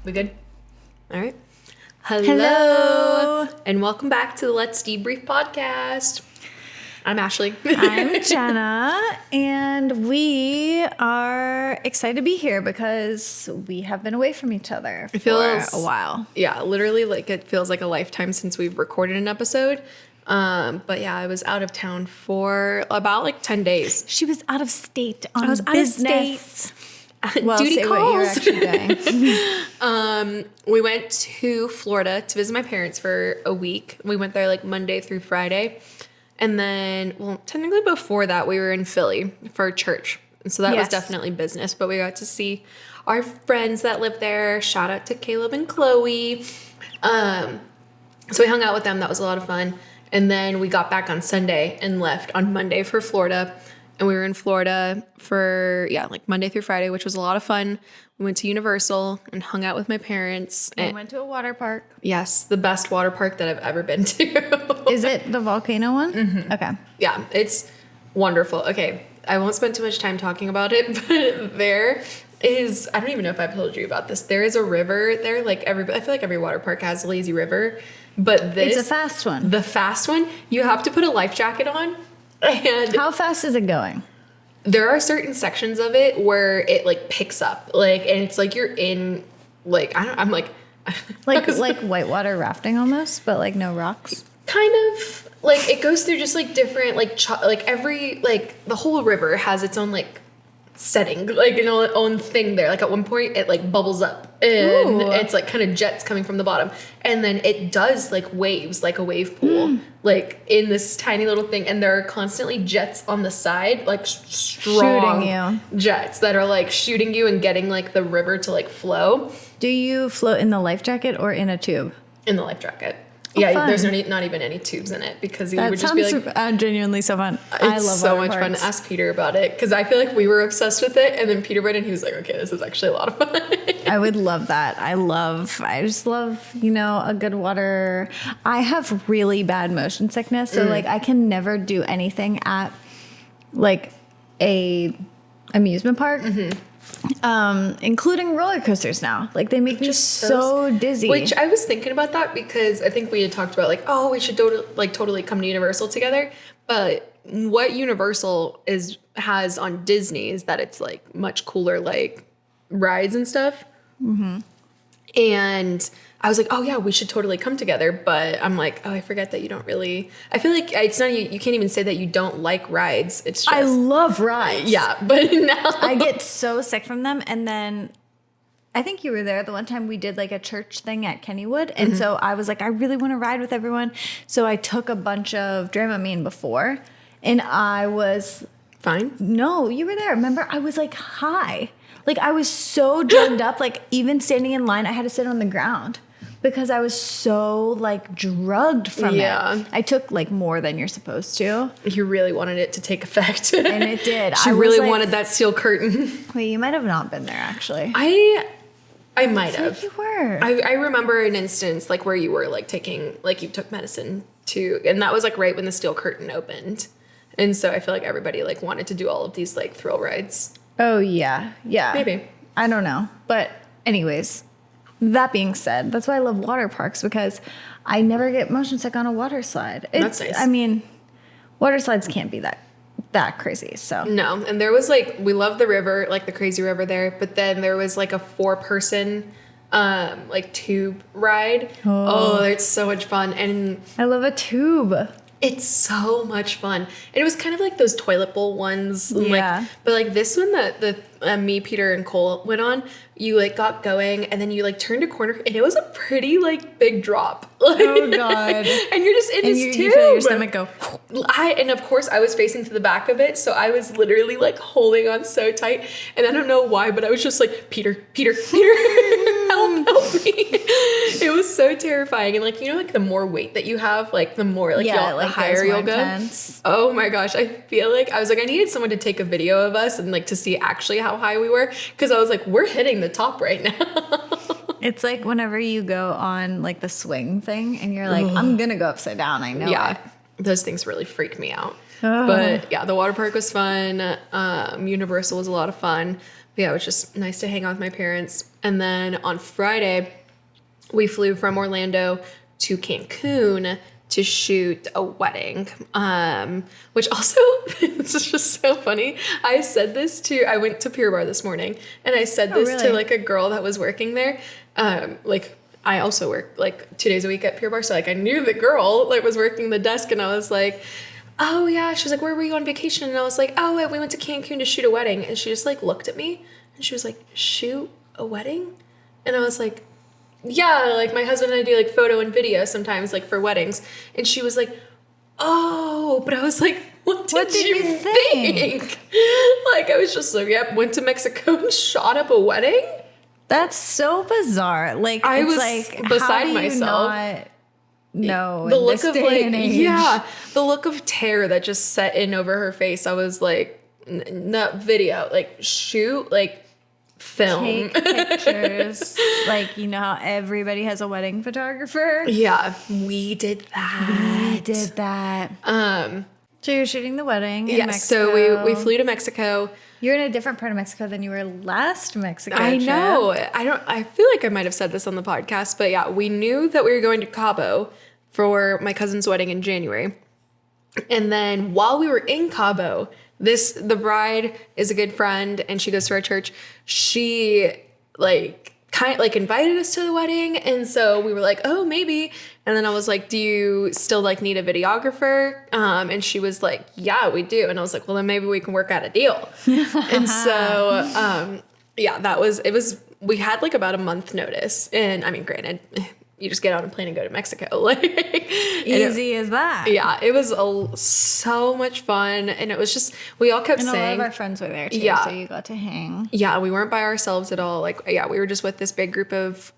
We good? All right. Hello. And welcome back to the Let's Debrief podcast. I'm Ashley. I'm Jenna, and we are excited to be here because we have been away from each other for a while. Yeah, literally, like it feels like a lifetime since we've recorded an episode. But yeah, I was out of town for about like 10 days. She was out of state on business. Out of state. Well, duty calls. What you're actually doing. We went to Florida to visit my parents for a week. We went there like Monday through Friday. And then, well, technically before that, we were in Philly for church. And so that was definitely business. But we got to see our friends that live there. Shout out to Caleb and Chloe. So we hung out with them. That was a lot of fun. And then we got back on Sunday and left on Monday for Florida. And we were in Florida for, like Monday through Friday, which was a lot of fun. We went to Universal and hung out with my parents. And went to a water park. Yes, the best water park that I've ever been to. Is it the volcano one? Mm-hmm. Okay. Yeah, it's wonderful. Okay, I won't spend too much time talking about it, but there is, I don't even know if I've told you about this. There is a river there, I feel like every water park has a lazy river, but this. It's a fast one. The fast one, you have to put a life jacket on. And how fast is it going? There are certain sections of it where it like picks up, and it's like you're in, I'm like whitewater rafting almost, but like no rocks. Kind of like it goes through just like different the whole river has its own setting, own thing there. Like at one point it like bubbles up and it's like kind of jets coming from the bottom, and then it does like waves, like a wave pool, like in this tiny little thing, and there are constantly jets on the side, like strong shooting you. Jets that are like shooting you and getting like the river to like flow. Do you float in the life jacket or in a tube? In the life jacket. Oh, yeah, fun. There's not even any tubes in it because you would just be like, genuinely so fun. I love so much fun. Ask Peter about it because I feel like we were obsessed with it, and then Peter went and he was like, okay, this is actually a lot of fun. I would love that. I just love, a good water. I have really bad motion sickness, so I can never do anything at a amusement park. Mm-hmm. Including roller coasters now. They make me so dizzy. Which I was thinking about that because I think we had talked about we should totally come to Universal together. But what Universal has on Disney is that it's much cooler rides and stuff. Mm-hmm. And I was like, oh yeah, we should totally come together. But I'm like, oh, I forget that you don't really. I feel like it's not you can't even say that you don't like rides. It's just I love rides. Yeah, but now I get so sick from them. And then I think you were there the one time we did a church thing at Kennywood, and so I was like, I really want to ride with everyone. So I took a bunch of Dramamine before, and I was fine. No, you were there. Remember, I was high. I was so drugged up. even standing in line, I had to sit on the ground because I was so drugged from it. I took more than you're supposed to. You really wanted it to take effect. And it did. She really wanted that steel curtain. Wait, you might have not been there actually. I might have. You were. I remember an instance where you were taking you took medicine too, and that was right when the steel curtain opened. And so I feel like everybody wanted to do all of these thrill rides. Oh yeah. Yeah. Maybe. I don't know. But anyways, that being said, that's why I love water parks because I never get motion sick on a water slide. That's nice. I mean, water slides can't be that crazy. So no, and there was we love the river, the crazy river there, but then there was a 4-person tube ride. Oh, it's so much fun, and I love a tube. It's so much fun. And it was kind of those toilet bowl ones. Yeah. But this one that me, Peter, and Cole went on, you got going and then you turned a corner and it was a pretty big drop. Oh God. And you're just in this tube. You feel your stomach go. And of course I was facing to the back of it. So I was literally holding on so tight. And I don't know why, but I was just Peter, help me. It was so terrifying. And the more weight that you have, the more the higher you'll go. Intense. Oh my gosh. I feel I was I needed someone to take a video of us and to see actually how high we were. Cause I was we're hitting the top right now. It's whenever you go on the swing thing and you're I'm going to go upside down. I know. Yeah. Those things really freak me out. But yeah, the water park was fun. Universal was a lot of fun. yeah, it was just nice to hang out with my parents. And then on Friday, we flew from Orlando to Cancun to shoot a wedding, which also, this is just so funny. I went to Pure Bar this morning, and I said this really? to like a girl that was working there. Like I also work like 2 days a week at Pure Bar, so like I knew the girl like was working the desk, and I was like, oh yeah. She was like, where were you on vacation? And I was like, oh, we went to Cancun to shoot a wedding. And she just like looked at me, and she was like, shoot a wedding? And I was like, yeah, like my husband and I do like photo and video sometimes like for weddings. And she was like, oh, but I was like, what did you think? Like I was just like, yep, went to Mexico and shot up a wedding. That's so bizarre. Like I it's was like, beside how do you myself. Not know The in look this of day like, and age? yeah, the look of terror that just set in over her face. I was like, not video, like shoot, like film. Take pictures. Like, you know how everybody has a wedding photographer? Yeah, we did that. We did that. So you're shooting the wedding in Yeah, Mexico. so we flew to Mexico. You're in a different part of Mexico than you were last Mexico I trip. know. I feel like I might have said this on the podcast, but yeah, we knew that we were going to Cabo for my cousin's wedding in January. And then while we were in Cabo, the bride is a good friend and she goes to our church. She invited us to the wedding, and so we were like, oh, maybe. And then I was like, do you still like need a videographer? And she was like, yeah, we do. And I was like, well, then maybe we can work out a deal. And so yeah, we had like about a month notice. And I mean, granted, you just get on a plane and go to Mexico. Like Easy as that. Yeah, it was so much fun. And it was just, we all kept And saying. a lot of our friends were there too, Yeah. so you got to hang. Yeah, we weren't by ourselves at all. Like, yeah, we were just with this big group of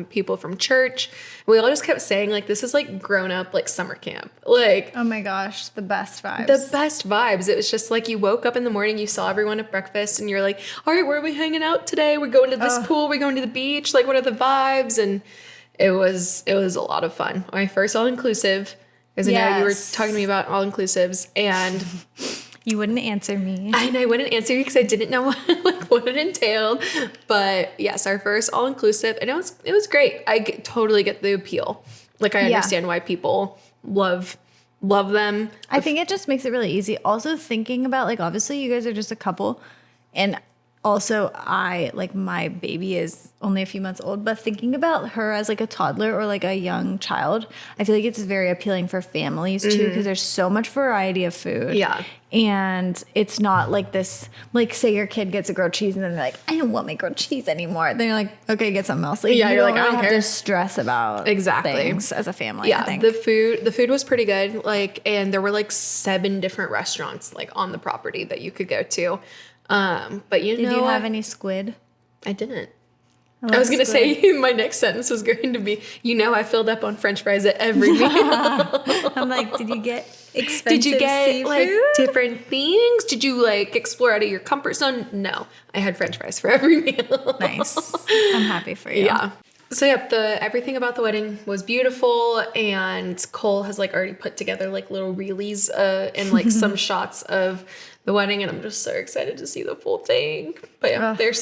people from church. We all just kept saying, like, this is like grown up, like summer camp. Like, Oh my gosh, the best vibes. the best vibes. It was just like you woke up in the morning, you saw everyone at breakfast, and you're like, all right, where are we hanging out today? We're going to this pool, we're going to the beach. Like, what are the vibes? And it was a lot of fun. My first all-inclusive, because I know you were talking to me about all-inclusives, and You wouldn't answer me. I wouldn't answer you because I didn't know what it entailed. But yes, our first all-inclusive, and it was great. Totally get the appeal. Like, I understand why people love them. I think it just makes it really easy. Also thinking about, like, obviously you guys are just a couple, and also my baby is only a few months old, but thinking about her as like a toddler or like a young child, I feel like it's very appealing for families too, because there's so much variety of food. Yeah. And it's not like this, like, say your kid gets a grilled cheese and then they're like, I don't want my grilled cheese anymore. Then you're like, okay, get something else. Like, Yeah, you you're like, don't I don't have care. to stress about things as a family. Yeah, I think. the food was pretty good. Like, and there were like 7 different restaurants like on the property that you could go to. But Did you have any squid? I didn't. I was going to say, my next sentence was going to be, I filled up on French fries at every meal. I'm like, did you get expensive Did you get seafood? like different things? Did you like explore out of your comfort zone? No, I had French fries for every meal. Nice. I'm happy for you. Yeah. So yeah, everything about the wedding was beautiful, and Cole has like already put together like little reelies and like some shots of the wedding, and I'm just so excited to see the full thing. But yeah, they're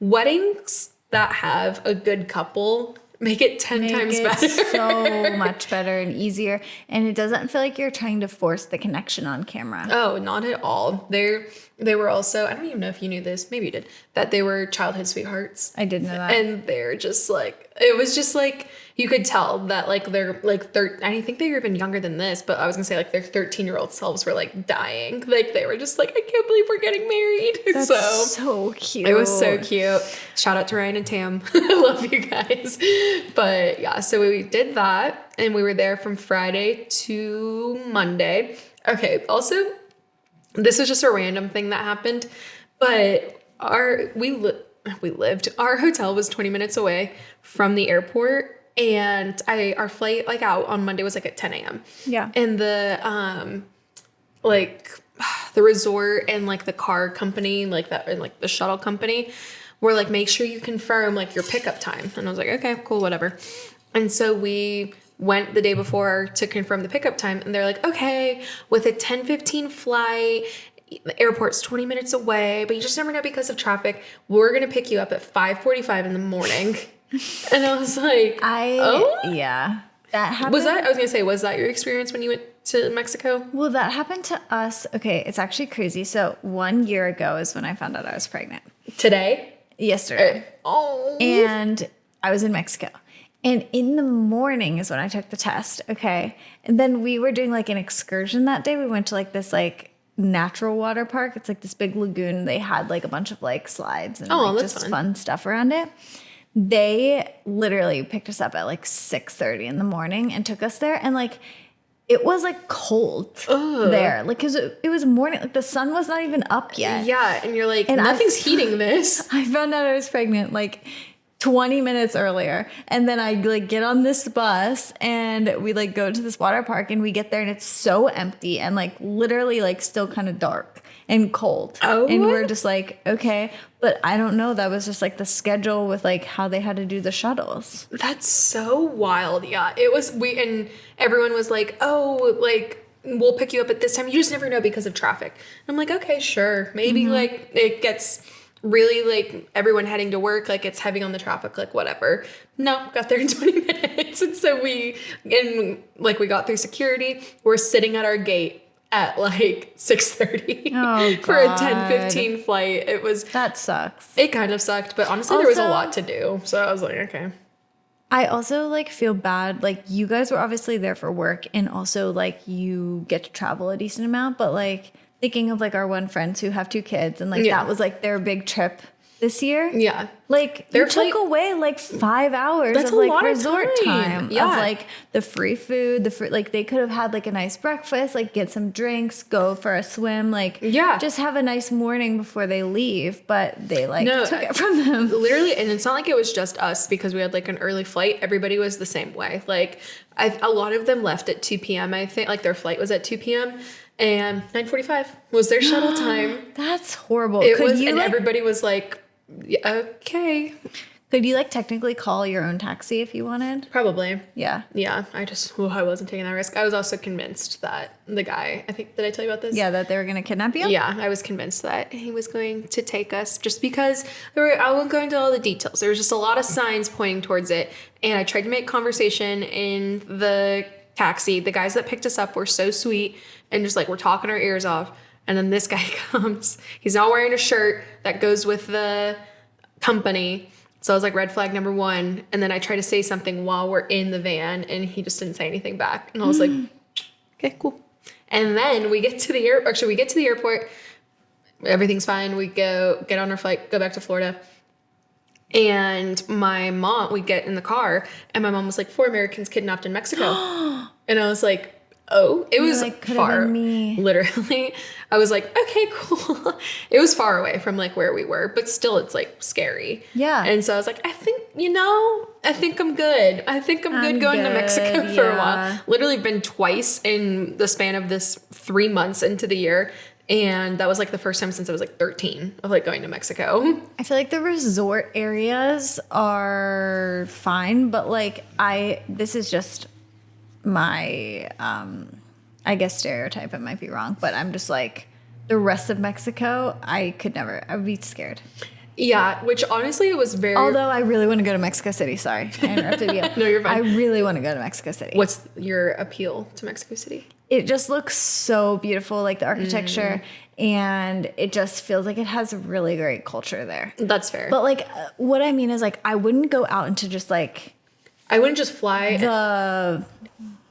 weddings that have a good couple make it 10 times better. So much better and easier, and it doesn't feel like you're trying to force the connection on camera. Oh, not at all. They were also, I don't even know if you knew this, maybe you did, that they were childhood sweethearts. I did know that. And they're just like, it was just like, you could tell that like they're like, I think they were even younger than this, but I was gonna say like their 13-year-old selves were like dying. Like they were just like, I can't believe we're getting married. That's so cute. It was so cute. Shout out to Ryan and Tam. I love you guys. But yeah, so we did that, and we were there from Friday to Monday. Okay, also, this was just a random thing that happened, but our hotel was 20 minutes away from the airport, and our flight like out on Monday was like at 10 a.m. Yeah. And the resort and like the car company, like that, and like the shuttle company were like, make sure you confirm like your pickup time. And I was like, okay, cool, whatever. And so we went the day before to confirm the pickup time, and they're like, okay, with a 10:15 flight, the airport's 20 minutes away, but you just never know because of traffic. We're going to pick you up at 5:45 in the morning. And I was like, yeah. That happened. Was that your experience when you went to Mexico? Well, that happened to us. Okay, it's actually crazy. So 1 year ago is when I found out I was pregnant. Today? Yesterday. Oh. And I was in Mexico. And in the morning is when I took the test. Okay. And then we were doing like an excursion that day. We went to like this like natural water park. It's like this big lagoon. They had like a bunch of like slides and like just fun stuff around it. They literally picked us up at like 6:30 in the morning and took us there. And like, it was like cold there. Like, cause it was morning. Like the sun was not even up yet. Yeah. And you're like, and nothing's heating this. I found out I was pregnant like 20 minutes earlier. And then I like get on this bus and we like go to this water park and we get there and it's so empty and like literally like still kind of dark and cold. And we're just like, okay. But I don't know. That was just like the schedule with like how they had to do the shuttles. That's so wild. Yeah. It was, and everyone was like, oh, like, we'll pick you up at this time. You just never know because of traffic. I'm like, okay, sure. Maybe like it gets really like everyone heading to work, like it's heavy on the traffic, like whatever. No, got there in 20 minutes. And so we got through security. We're sitting at our gate at like 6:30 for a 10:15 flight. That sucks. It kind of sucked, but honestly there was a lot to do. So I was like, okay. I also like feel bad. Like you guys were obviously there for work and also like you get to travel a decent amount, but like thinking of like our one friends who have 2 kids and like that was like their big trip this year. Yeah. Like they took away like 5 hours of like resort time of like the free food, like they could have had like a nice breakfast, like get some drinks, go for a swim, like just have a nice morning before they leave. But they like took it from them. Literally, and it's not like it was just us because we had like an early flight. Everybody was the same way. Like a lot of them left at 2 p.m. I think like their flight was at 2 p.m. and 9:45 was their shuttle time. That's horrible. And everybody was like, yeah, okay. Could you like technically call your own taxi if you wanted? Probably. Yeah. Yeah. I wasn't taking that risk. I was also convinced that the guy, did I tell you about this? Yeah, that they were going to kidnap you? Yeah, I was convinced that he was going to take us just because I won't go into all the details. There was just a lot of signs pointing towards it. And I tried to make conversation in the taxi. The guys that picked us up were so sweet and just like, we're talking our ears off. And then this guy comes. He's not wearing a shirt that goes with the company. So I was like, red flag number 1. And then I try to say something while we're in the van and he just didn't say anything back. And I was like, okay, cool. And then we get to the airport. Everything's fine. We get on our flight, go back to Florida. And we get in the car and my mom was like, 4 Americans kidnapped in Mexico. And I was like, oh, it was like, far. Literally. I was like, okay, cool. It was far away from like where we were, but still it's like scary. Yeah. And so I was like, I think I'm good. I think I'm good going to Mexico for a while. Literally been twice in the span of this 3 months into the year. And that was like the first time since I was like 13 of like going to Mexico. I feel like the resort areas are fine, but like this is just my I guess stereotype, it might be wrong, but I'm just like the rest of Mexico I would be scared. Yeah, which honestly it was very... Although I really want to go to Mexico City. Sorry, I interrupted you. No, you're fine. I really want to go to Mexico City. What's your appeal to Mexico City? It just looks so beautiful, like the architecture, and it just feels like it has a really great culture there. That's fair. But like what I mean is like I wouldn't go out into just like... I wouldn't just fly...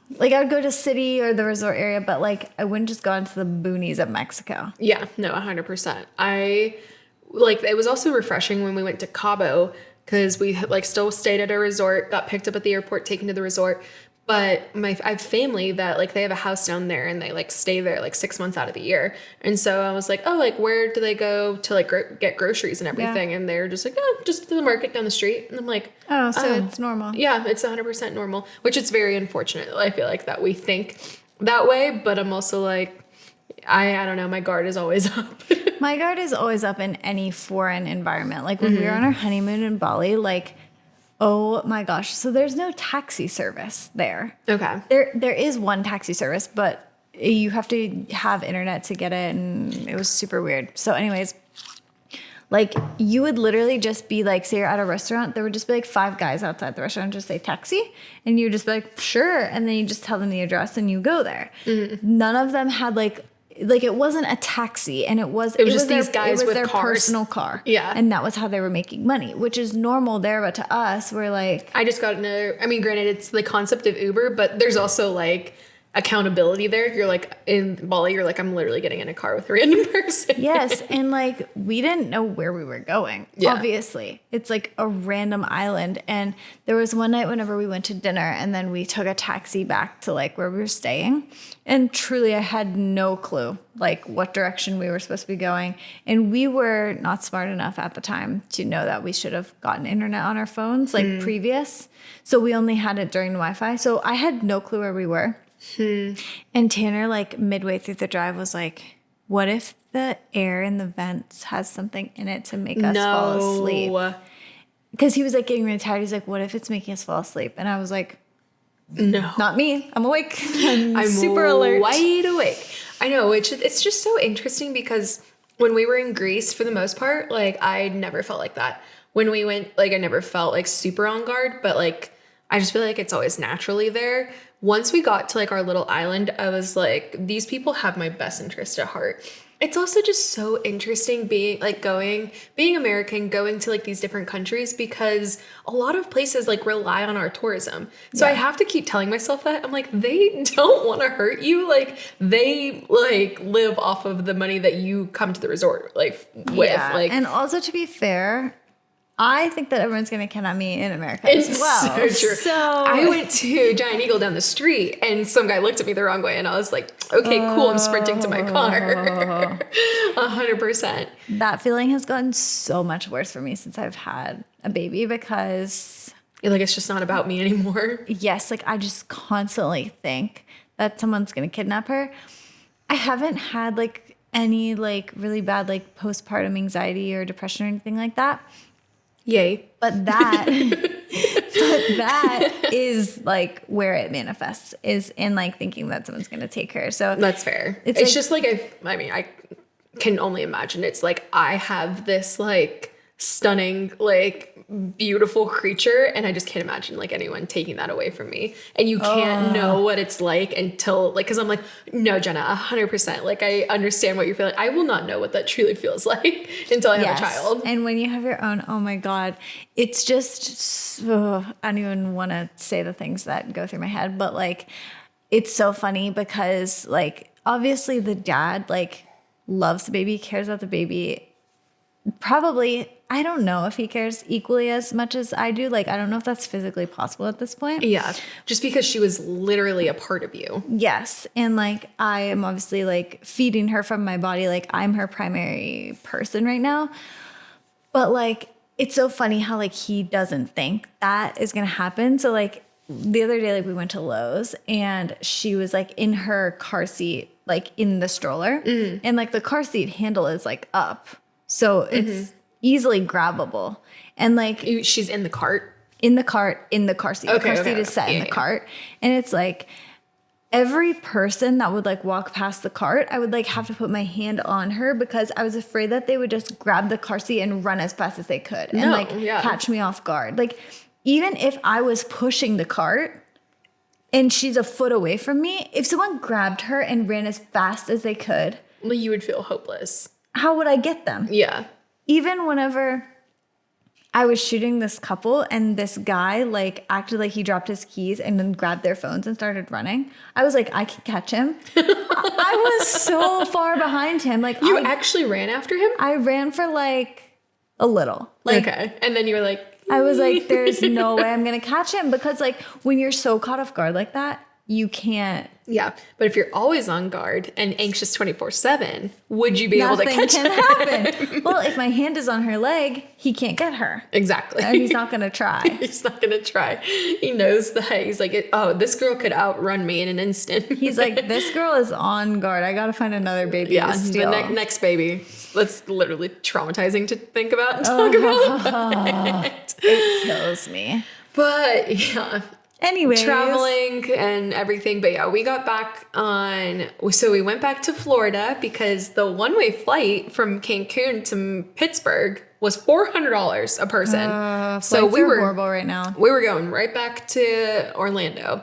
Like, I would go to city or the resort area, but, like, I wouldn't just go into the boonies of Mexico. Yeah, no, 100%. It was also refreshing when we went to Cabo because we, like, still stayed at a resort, got picked up at the airport, taken to the resort. But I have family that, like, they have a house down there and they, like, stay there, like, 6 months out of the year. And so I was like, oh, like, where do they go to, like, get groceries and everything? Yeah. And they're just like, oh, just to the market down the street. And I'm like, oh, so it's normal. Yeah, it's 100% normal, which is very unfortunate. I feel like that we think that way, but I'm also like, I don't know, my guard is always up. My guard is always up in any foreign environment. Like, when we were on our honeymoon in Bali, like, oh my gosh. So there's no taxi service there. Okay. There is one taxi service, but you have to have internet to get it, and it was super weird. So anyways, like you would literally just be like, say you're at a restaurant, there would just be like 5 guys outside the restaurant, just say taxi, and you would just be like, sure, and then you just tell them the address and you go there. None of them had like it wasn't a taxi, and it was just these guys with their cars. personal car. Yeah. And that was how they were making money, which is normal there, but to us, we're like, I just got another, I mean, granted, it's the concept of Uber, but there's also like accountability there. You're like, in Bali, you're like, I'm literally getting in a car with a random person. yes. And like, we didn't know where we were going. Yeah. Obviously, it's like a random island. And there was one night whenever we went to dinner, and then we took a taxi back to like where we were staying. And truly, I had no clue like what direction we were supposed to be going. And we were not smart enough at the time to know that we should have gotten internet on our phones like previous. So we only had it during Wi-Fi. So I had no clue where we were. And Tanner, like midway through the drive, was like, what if the air in the vents has something in it to make us fall asleep? Because he was like getting really tired. He's like, what if it's making us fall asleep? And I was like, no, not me. I'm awake. I'm super alert. Wide awake. I know. It's just so interesting because when we were in Greece, for the most part, like I never felt like that. When we went, like I never felt like super on guard, but like I just feel like it's always naturally there. Once we got to like our little island, I was like, these people have my best interest at heart. It's also just so interesting being American, going to like these different countries, because a lot of places like rely on our tourism. So I have to keep telling myself that. I'm like, they don't want to hurt you. Like they like live off of the money that you come to the resort like with. Yeah. Like, and also to be fair, I think that everyone's going to count on me in America as well. So true. So I went to Giant Eagle down the street, and some guy looked at me the wrong way, and I was like, okay, cool, I'm sprinting to my car. 100%. that feeling has gotten so much worse for me since I've had a baby, because Like, it's just not about me anymore. yes, like I just constantly think that someone's going to kidnap her. I haven't had like any like really bad like postpartum anxiety or depression or anything like that. Yay. But that is like where it manifests, is in like thinking that someone's going to take her. So That's fair. It's like, just like, I can only imagine. It's like, I have this like stunning, like beautiful creature, and I just can't imagine like anyone taking that away from me. And you can't know what it's like until like, cause I'm like, no, Jenna, 100%. Like I understand what you're feeling. I will not know what that truly feels like until I have a child. And when you have your own, oh my God, it's just, I don't even want to say the things that go through my head, but like, it's so funny because like, obviously the dad like loves the baby, cares about the baby. Probably, I don't know if he cares equally as much as I do. Like, I don't know if that's physically possible at this point. Yeah. Just because she was literally a part of you. Yes. And like, I am obviously like feeding her from my body. Like, I'm her primary person right now. But like, it's so funny how like he doesn't think that is going to happen. So like the other day, like we went to Lowe's, and she was like in her car seat, like in the stroller, and like the car seat handle is like up. So it's easily grabbable. And like She's in the cart. in the car seat. The car seat is set in the cart. And it's like every person that would like walk past the cart, I would like have to put my hand on her, because I was afraid that they would just grab the car seat and run as fast as they could and catch me off guard. Like, even if I was pushing the cart and she's a foot away from me, if someone grabbed her and ran as fast as they could, Well, you would feel hopeless. how would I get them? Yeah. Even whenever I was shooting this couple and this guy like acted like he dropped his keys and then grabbed their phones and started running, I was like, I can catch him. I was so far behind him. Like, You actually ran after him? I ran for like a little. Like, okay. And then you were like, I was like, there's no way I'm going to catch him, because like when you're so caught off guard like that, you can't. yeah. But if you're always on guard and anxious 24/7, would you be able to catch Nothing can happen. Well, if my hand is on her leg, he can't get her. Exactly. And he's not going to try. He's not going to try. He knows that. He's like, oh, this girl could outrun me in an instant. He's like, this girl is on guard. I got to find another baby yeah, to steal. the next baby. That's literally traumatizing to think about and talk about. It kills me. But yeah, Anyways. traveling and everything. But yeah, we got back so we went back to Florida because the one-way flight from Cancun to Pittsburgh was $400 a person. So we were horrible right now. We were going right back to Orlando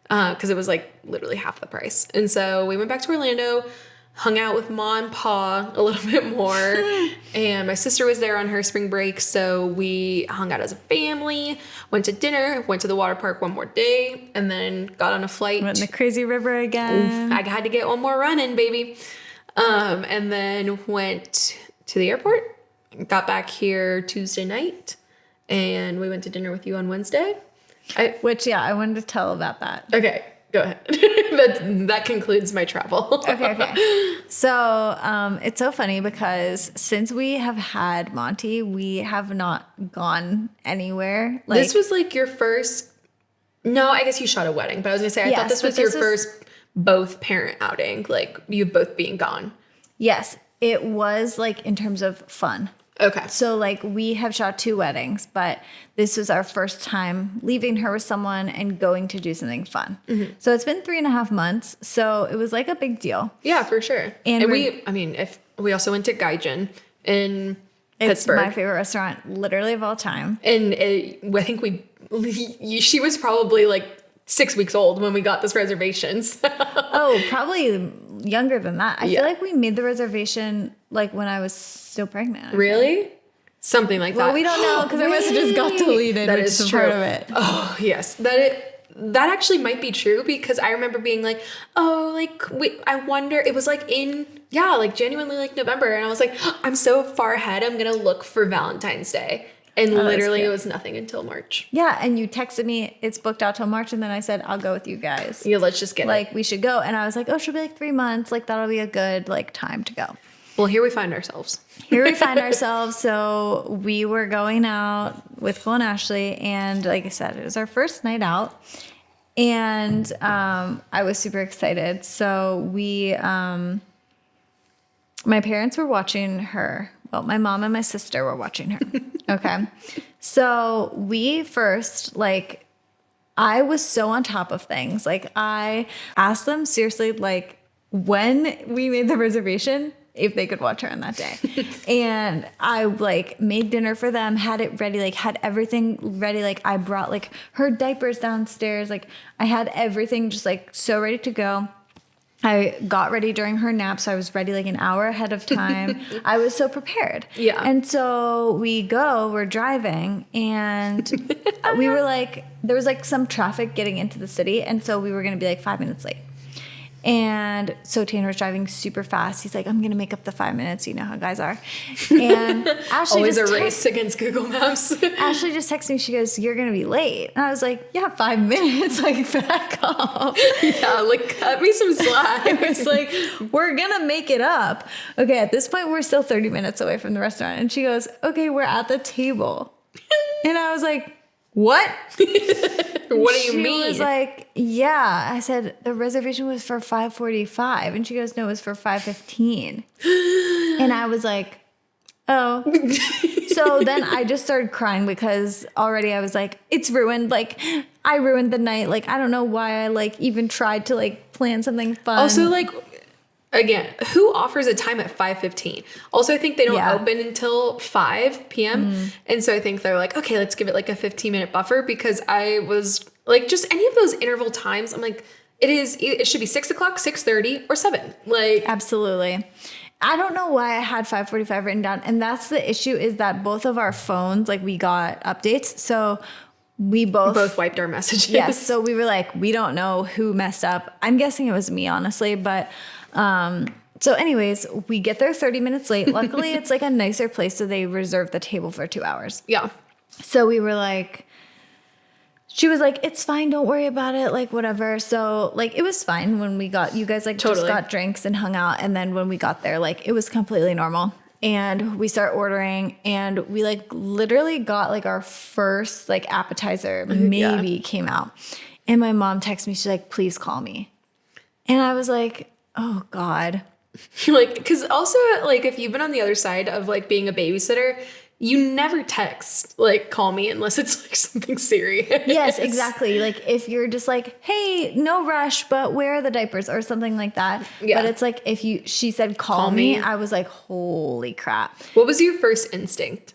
because it was like literally half the price. And so we went back to Orlando, hung out with Ma and Pa a little bit more. And my sister was there on her spring break. So we hung out as a family, went to dinner, went to the water park one more day, and then got on a flight. Went in the crazy river again. I had to get one more run in, baby. And then went to the airport, got back here Tuesday night, and we went to dinner with you on Wednesday. I wanted to tell about that. Okay. Go ahead. That concludes my travel. Okay. So it's so funny because since we have had Monty, we have not gone anywhere. This was like your first. No, I guess you shot a wedding, but I was gonna say I thought this was your first both parent outing, like you both being gone. Yes, it was like in terms of fun. Okay. So like we have shot 2 weddings, but this was our first time leaving her with someone and going to do something fun. Mm-hmm. So it's been 3.5 months. So it was like a big deal. Yeah, for sure. And if we also went to Gaijin in Pittsburgh. It's my favorite restaurant literally of all time. And I think she was probably like 6 weeks old when we got this reservation. So. Oh, probably younger than that. I feel like we made the reservation like when I was still pregnant. Really? Something like that. Well, we don't know because our message got deleted. That which is true. part of it. Oh, yes. That actually might be true because I remember being like, oh, like, I wonder, it was like genuinely like November. And I was like, I'm so far ahead. I'm going to look for Valentine's Day. And literally it was nothing until March. Yeah. And you texted me, it's booked out till March. And then I said, I'll go with you guys. Yeah, let's just get like, we should go. And I was like, oh, she'll be like 3 months. Like, that'll be a good like time to go. Well, here we find ourselves. So we were going out with Cole and Ashley. And like I said, it was our first night out. And I was super excited. So my parents were watching her. Well, my mom and my sister were watching her. Okay. So we first, like, I was so on top of things. Like, I asked them seriously, like, when we made the reservation, if they could watch her on that day. And I, like, made dinner for them, had it ready, like, had everything ready. Like, I brought, like, her diapers downstairs. Like, I had everything just, like, so ready to go. I got ready during her nap, so I was ready like an hour ahead of time. I was so prepared. Yeah. And so we're driving, and we were like, there was like some traffic getting into the city, and so we were going to be like 5 minutes late. And so Tanner was driving super fast. He's like, I'm going to make up the 5 minutes. You know how guys are. And Ashley always a race against Google Maps. Ashley just texted me. She goes, you're going to be late. And I was like, yeah, 5 minutes. Like, back off. Yeah, like, cut me some slack. I was like, we're going to make it up. Okay, at this point, we're still 30 minutes away from the restaurant. And she goes, okay, we're at the table. And I was like, what? What do you mean? She was like, yeah. I said, the reservation was for 5:45. And she goes, no, it was for 5:15. And I was like, oh. So then I just started crying because already I was like, it's ruined. Like, I ruined the night. Like, I don't know why I, like, even tried to, like, plan something fun. Also, like, again, who offers a time at 5:15? Also, I think they don't open until 5 p.m. And so I think they're like, okay, let's give it like a 15-minute buffer, because I was like, just any of those interval times, I'm like, it should be 6 o'clock, 6:30, or 7. Like, absolutely. I don't know why I had 5:45 written down. And that's the issue, is that both of our phones, like, we got updates. So we both wiped our messages. Yes. So we were like, we don't know who messed up. I'm guessing it was me, honestly, but so anyways, we get there 30 minutes late. Luckily, it's like a nicer place, so they reserved the table for 2 hours. Yeah. So we were like, she was like, it's fine, don't worry about it, like, whatever. So, like, it was fine when we got, you guys, like, just got drinks and hung out. And then when we got there, like, it was completely normal. And we start ordering, and we, like, literally got, like, our first, like, appetizer maybe came out. And my mom texted me, she's like, please call me. And I was like, oh God. Like, because also, like, if you've been on the other side of, like, being a babysitter, you never text, like, call me unless it's, like, something serious. Yes, exactly. Like, if you're just like, hey, no rush, but where are the diapers or something like that. Yeah. But it's like, she said, call me, I was like, holy crap. What was your first instinct?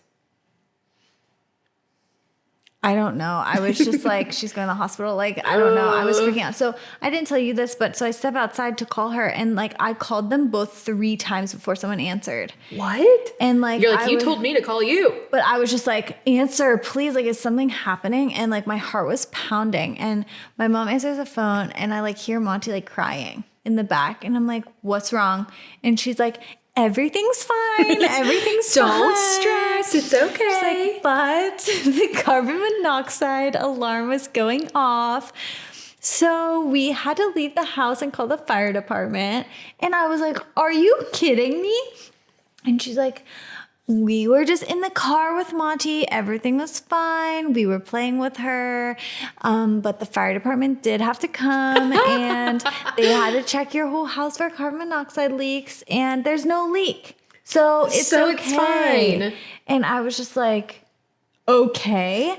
I don't know. I was just like, she's going to the hospital. Like, I don't know. I was freaking out. So I didn't tell you this, but so I step outside to call her, and like I called them both 3 times before someone answered. What? And like, you're like, you told me to call you. But I was just like, answer, please. Like, is something happening? And like, my heart was pounding, and my mom answers the phone, and I like hear Monty like crying in the back, and I'm like, what's wrong? And she's like, everything's fine. Everything's fine. Don't stress. It's okay. She's like, but the carbon monoxide alarm was going off. So we had to leave the house and call the fire department. And I was like, are you kidding me? And she's like, we were just in the car with Monty. Everything was fine. We were playing with her. But the fire department did have to come and they had to check your whole house for carbon monoxide leaks. And there's no leak. So it's okay. It's fine. And I was just like, okay.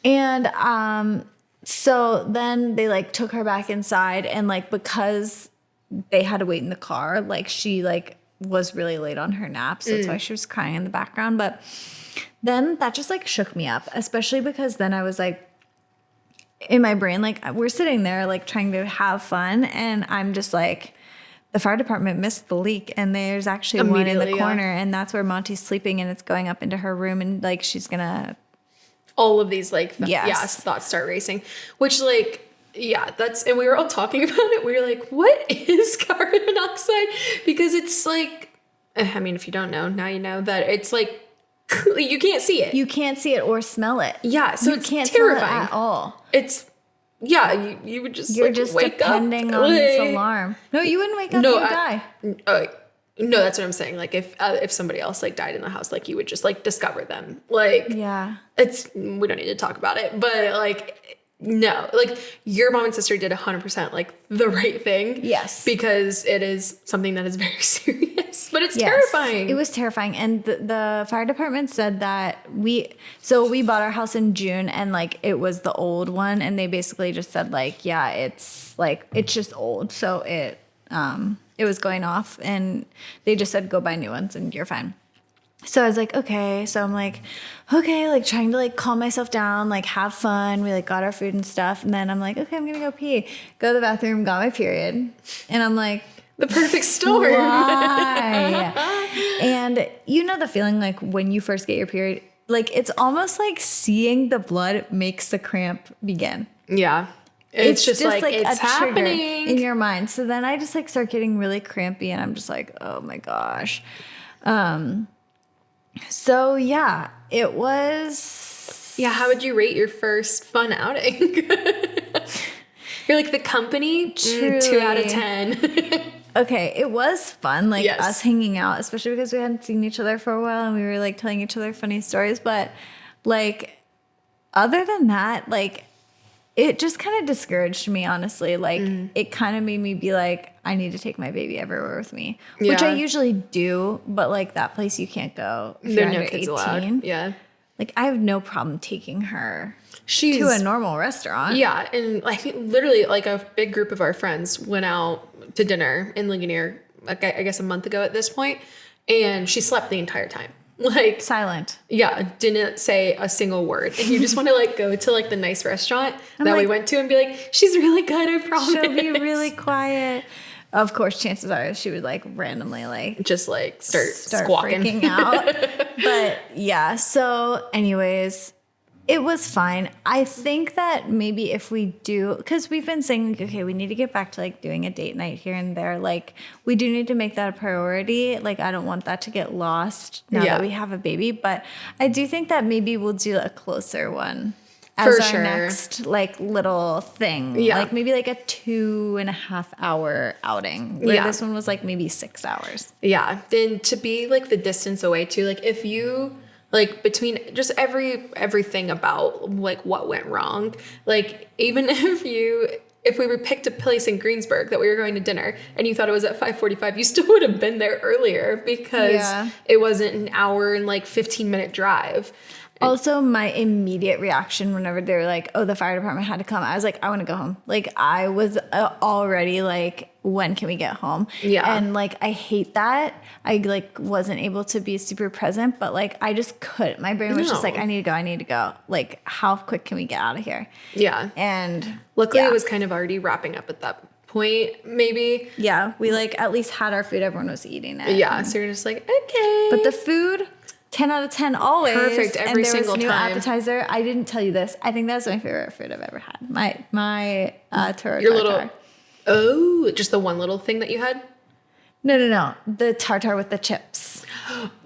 And so then they like took her back inside, and like because they had to wait in the car, like she like was really late on her nap, so that's why she was crying in the background. But then that just like shook me up, especially because then I was like, in my brain, like we're sitting there like trying to have fun, and I'm just like, the fire department missed the leak, and there's actually one in the corner, and that's where Monty's sleeping, and it's going up into her room, and like she's gonna all of these like thoughts start racing, which like and we were all talking about it. We were like, what is carbon monoxide? Because it's like, I mean, if you don't know, now you know that it's like, you can't see it. You can't see it or smell it. Yeah, so it's can't terrifying. smell it at all. It's, you would just You're like, just wake depending up. on this alarm. No, you wouldn't wake up, you would die. No, that's what I'm saying. Like if somebody else like died in the house, like you would just like discover them. Like, yeah, we don't need to talk about it, but like, no, like your mom and sister did 100% like the right thing. Yes. Because it is something that is very serious, but it's terrifying. It was terrifying. And the fire department said that we bought our house in June, and like it was the old one. And they basically just said like, yeah, it's just old. So it was going off, and they just said, go buy new ones and you're fine. So I was like, okay. So I'm like, okay, like trying to like calm myself down, like have fun. We like got our food and stuff. And then I'm like, okay, I'm going to go pee. Go to the bathroom, got my period. And I'm like, the perfect storm. Why? And you know the feeling like when you first get your period, like it's almost like seeing the blood makes the cramp begin. Yeah. It's just like it's a happening in your mind. So then I just like start getting really crampy, and I'm just like, oh my gosh. So yeah, it was. Yeah, how would you rate your first fun outing? You're like the company, 2 out of 10. Okay, it was fun, like Yes. us hanging out, especially because we hadn't seen each other for a while, and we were like telling each other funny stories. But like, other than that, like, it just kind of discouraged me, honestly. Like, it kind of made me be like, I need to take my baby everywhere with me, which I usually do. But like that place, you can't go if you're under 18. Allowed. Yeah. Like, I have no problem taking her to a normal restaurant. Yeah, and like literally, like a big group of our friends went out to dinner in Ligonier, like I guess a month ago at this point, and she slept the entire time. Like silent. Yeah, didn't say a single word. And you just want to like go to like the nice restaurant that we went to and be like, she's really good, I promise. She'll be really quiet. Of course, chances are she would like randomly like just like start squawking, freaking out. But yeah, so anyways, it was fine. I think that maybe if we do, because we've been saying, like, okay, we need to get back to like doing a date night here and there. Like, we do need to make that a priority. Like, I don't want that to get lost now that we have a baby. But I do think that maybe we'll do a closer one as our next like little thing. Yeah. Like maybe like a 2.5 hour outing. Where this one was like maybe 6 hours. Yeah. Then to be like the distance away too, like if you like between just everything about like what went wrong, like even if if we were picked a place in Greensburg that we were going to dinner and you thought it was at 5:45, you still would have been there earlier because it wasn't an hour and like 15-minute drive. Also, my immediate reaction whenever they were like, oh, the fire department had to come, I was like, I want to go home. Like, I was already like, when can we get home? Yeah. And like, I hate that. I like wasn't able to be super present, but like, I just couldn't. My brain was just like, I need to go. Like, how quick can we get out of here? Yeah. And luckily it was kind of already wrapping up at that point, maybe. Yeah. We like at least had our food. Everyone was eating it. Yeah. So you're just like, okay. But the food, 10 out of 10 always. Perfect every single new time. Appetizer. I didn't tell you this. I think that's my favorite food I've ever had. My taro Your tartar. Just the one little thing that you had? No. The tartar with the chips.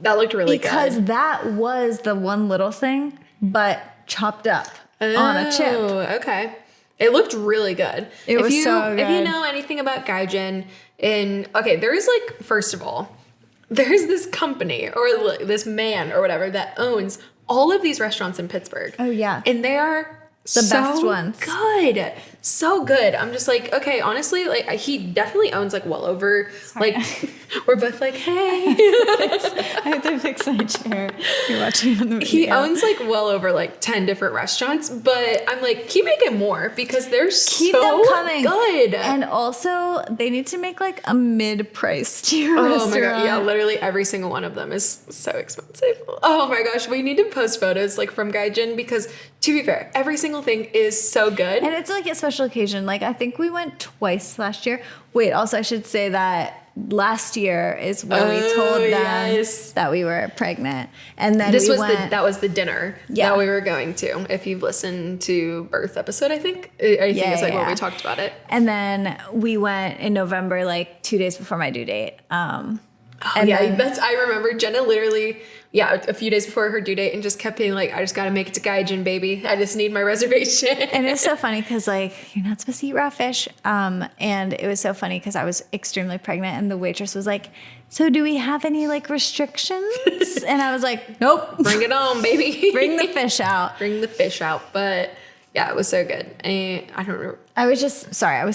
That looked really good. Because that was the one little thing, but chopped up on a chip. Okay. It looked really good. It was so good. If you know anything about gaijin, there is like, first of all, there's this company or this man or whatever that owns all of these restaurants in Pittsburgh. Oh, yeah. And they are the best ones. Good. So good. I'm just like, okay, honestly, like he definitely owns like well over, like we're both like, hey. I have to fix my chair. You're watching on the video. He owns like well over like 10 different restaurants, but I'm like, keep making more because they're keep so them coming. Good. And also they need to make like a mid-price tier restaurant. Oh my God. Yeah, literally every single one of them is so expensive. Oh my gosh. We need to post photos like from Gaijin because to be fair, every single thing is so good. And it's like a special occasion. Like I think we went twice last year. Wait, also I should say that last year is when we told them that we were pregnant. And then that was the dinner that we were going to. If you've listened to Birth episode, I think it's like when we talked about it. And then we went in November, like 2 days before my due date. I remember Jenna literally, a few days before her due date and just kept being like, I just got to make it to Gaijin, baby. I just need my reservation. And it's so funny because like, you're not supposed to eat raw fish. And it was so funny because I was extremely pregnant and the waitress was like, so do we have any like restrictions? And I was like, nope. Bring it on, baby. Bring the fish out. Bring the fish out. But yeah, it was so good. And I don't remember. I was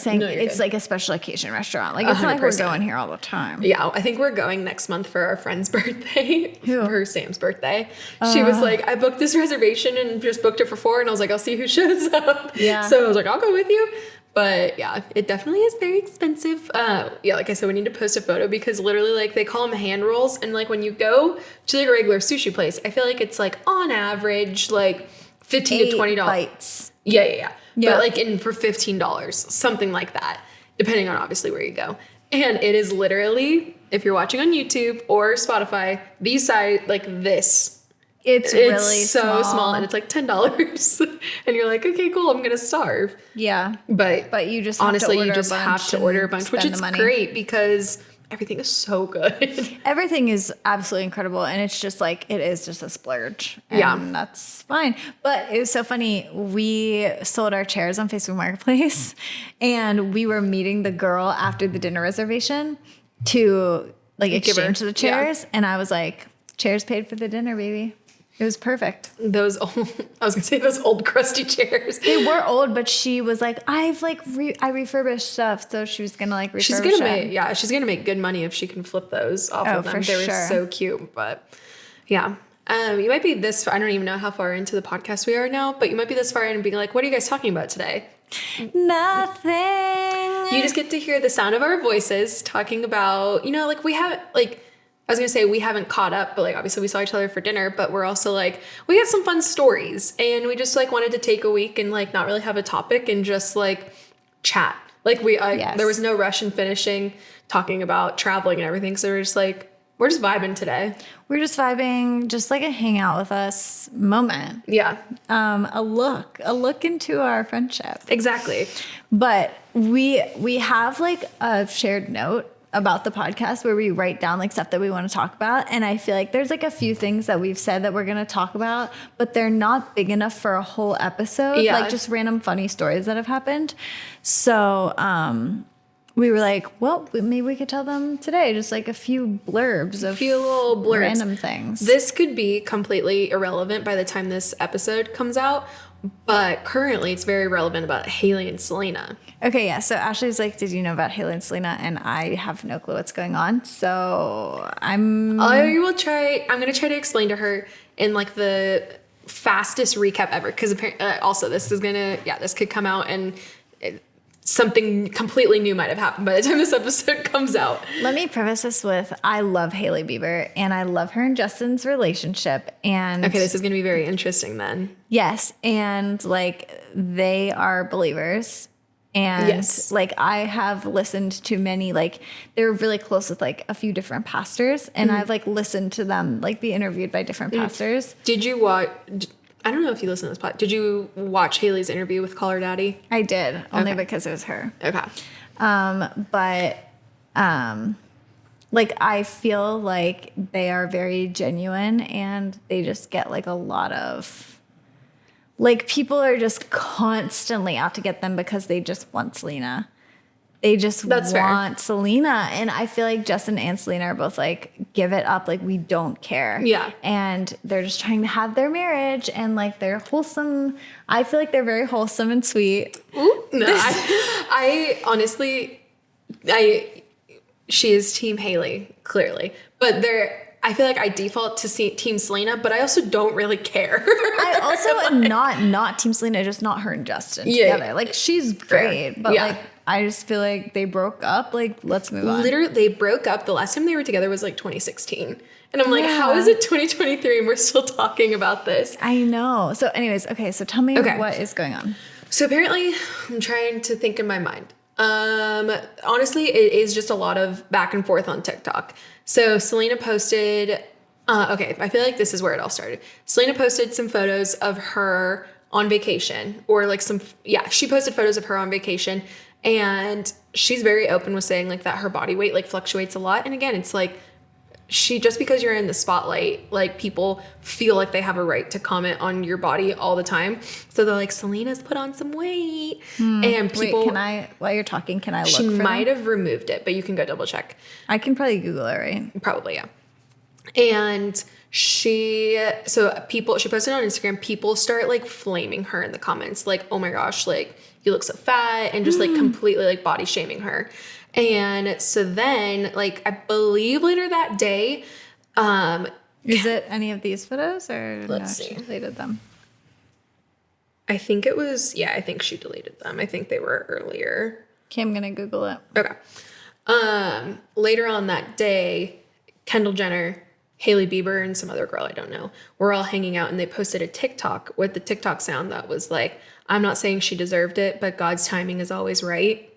saying it's like a special occasion restaurant. Like it's 100%. Not like we're going here all the time. Yeah, I think we're going next month for our friend's birthday. Who? For Sam's birthday. She was like, I booked this reservation and just booked it for 4. And I was like, I'll see who shows up. Yeah. So I was like, I'll go with you. But yeah, it definitely is very expensive. Like I said, we need to post a photo because literally like they call them hand rolls. And like when you go to like a regular sushi place, I feel like it's like on average, like $15 to $20 bites. Yeah. But like for $15, something like that, depending on obviously where you go. And it is literally, if you're watching on YouTube or Spotify, these size like this. It's really so small and it's like $10. And you're like, okay, cool, I'm gonna starve. Yeah. But you just have to order a bunch, which is great because everything is so good. Everything is absolutely incredible. And it's just like, it is just a splurge. And that's fine. But it was so funny. We sold our chairs on Facebook Marketplace and we were meeting the girl after the dinner reservation to like exchange the chairs. Yeah. And I was like, chairs paid for the dinner, baby. It was perfect. Those old crusty chairs. They were old, but she was like, I refurbished stuff, so she was gonna like refurbish she's gonna make good money if she can flip those off of them. They were so cute, but yeah. You might be this. I don't even know how far into the podcast we are now, but you might be this far in and being like, "What are you guys talking about today?" Nothing. You just get to hear the sound of our voices talking about, like we haven't like. I was going to say we haven't caught up, but like obviously we saw each other for dinner, but we're also like, we got some fun stories and we just like wanted to take a week and like not really have a topic and just like chat. Like there was no rush in finishing talking about traveling and everything. So we're just vibing today. We're just vibing, just like a hang out with us moment. Yeah. A look into our friendship. Exactly. But we have like a shared note about the podcast where we write down like stuff that we want to talk about. And I feel like there's like a few things that we've said that we're going to talk about, but they're not big enough for a whole episode. Yeah. Like just random funny stories that have happened. So, we were like, well, maybe we could tell them today, just like a few blurbs, random things. This could be completely irrelevant by the time this episode comes out, But currently it's very relevant about Hailey and Selena. Okay, yeah. So Ashley's like, did you know about Hailey and Selena? And I have no clue what's going on. So I'm going to try to explain to her in like the fastest recap ever. Because also this could come out and something completely new might have happened by the time this episode comes out. Let me preface this with, I love Hailey Bieber and I love her and Justin's relationship. And okay, this is going to be very interesting then. Yes. And like they are believers. And yes. like I have listened to many, like they're really close with like a few different pastors. And I've like listened to them like be interviewed by different pastors. Did you watch... I don't know if you listen to this pod. Did you watch Hailey's interview with Call Her Daddy? I did, only because it was her. Okay. Like I feel like they are very genuine and they just get like a lot of, like people are just constantly out to get them because they just want Selena. They just want fair. Selena. And I feel like Justin and Selena are both like, give it up. Like, we don't care. Yeah. And they're just trying to have their marriage and like they're wholesome. I feel like they're very wholesome and sweet. Ooh, no, I honestly, she is Team Hailey, clearly. But I feel like I default to Team Selena, but I also don't really care. I also am not Team Selena, just not her and Justin together. Like, she's great, but like, I just feel like they broke up. Like, let's move on. Literally, they broke up. The last time they were together was like 2016. And I'm like, how is it 2023 and we're still talking about this? I know. So anyways, okay. So tell me what is going on. So apparently, I'm trying to think in my mind. Honestly, it is just a lot of back and forth on TikTok. So Selena posted, I feel like this is where it all started. Selena posted some photos of her on vacation she posted photos of her on vacation. And she's very open with saying like that her body weight like fluctuates a lot. And again, it's like just because you're in the spotlight, like people feel like they have a right to comment on your body all the time. So they're like, Selena's put on some weight. And people... Wait, while you're talking, can I look She for might have removed it, but you can go double check. I can probably Google it, right? Probably, yeah. And she posted on Instagram, people start like flaming her in the comments. Like, oh my gosh, like you look so fat, and just like completely like body shaming her. And so then like, I believe later that day, is it any of these photos or let's see. She deleted them? I think it was, I think she deleted them. I think they were earlier. Okay, I'm going to Google it. Okay. Later on that day, Kendall Jenner, Hailey Bieber, and some other girl I don't know were all hanging out, and they posted a TikTok with the TikTok sound that was like, I'm not saying she deserved it, but God's timing is always right.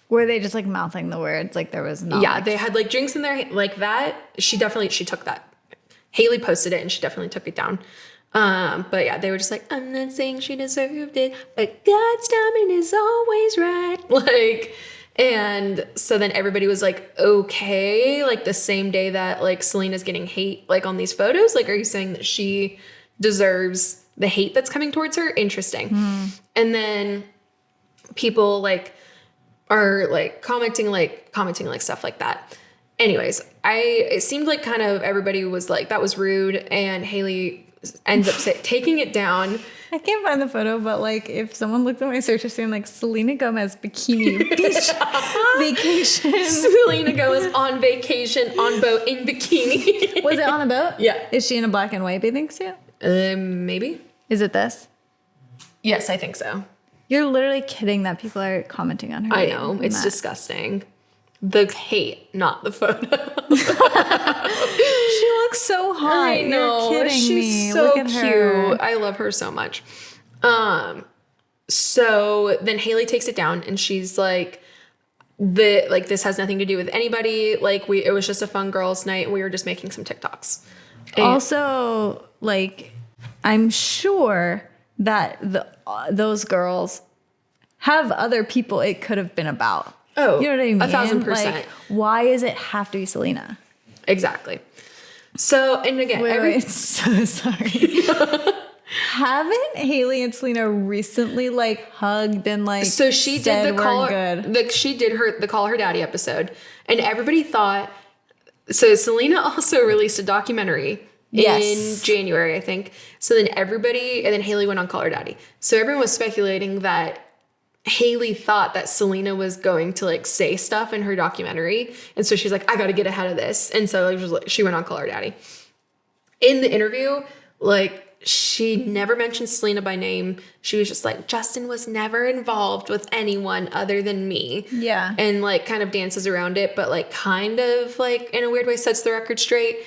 Were they just like mouthing the words? Like there was no... Yeah, they had like drinks in their like that. She took that. Hailey posted it and she definitely took it down. But yeah, they were just like, I'm not saying she deserved it, but God's timing is always right. Like, and so then everybody was like, okay, like the same day that like Selena's getting hate like on these photos, like, are you saying that she deserves the hate that's coming towards her? Interesting. And then people like are like commenting like stuff like that. Anyways, it seemed like kind of everybody was like, that was rude, and Hailey ends up taking it down. I can't find the photo, but like if someone looked at my search history and like Selena Gomez bikini beach vacation. Selena Gomez on vacation on boat in bikini. Was it on a boat? Yeah. Is she in a black and white bathing suit? Maybe. Is it this? Yes, I think so. You're literally kidding that people are commenting on her. I know. It's disgusting. The hate, not the photo. She looks so hot. I know. You're kidding me. She's so Look at cute. her. I love her so much. So then Hailey takes it down and she's like, this has nothing to do with anybody. Like it was just a fun girls' night and we were just making some TikToks. And also, like, I'm sure that those girls have other people it could have been about. Oh, you know what I mean? 1,000%. Like, why does it have to be Selena? Exactly. So, and again, wait, so sorry. Haven't Hailey and Selena recently like hugged and like? So she did the Call Her Daddy episode, and everybody thought. So Selena also released a documentary in January, I think. So then and then Hailey went on Call Her Daddy. So everyone was speculating that Hailey thought that Selena was going to like say stuff in her documentary. And so she's like, I got to get ahead of this. And so she went on Call Her Daddy. In the interview, like, she never mentioned Selena by name. She was just like, Justin was never involved with anyone other than me. Yeah. And like kind of dances around it, but like kind of like in a weird way sets the record straight.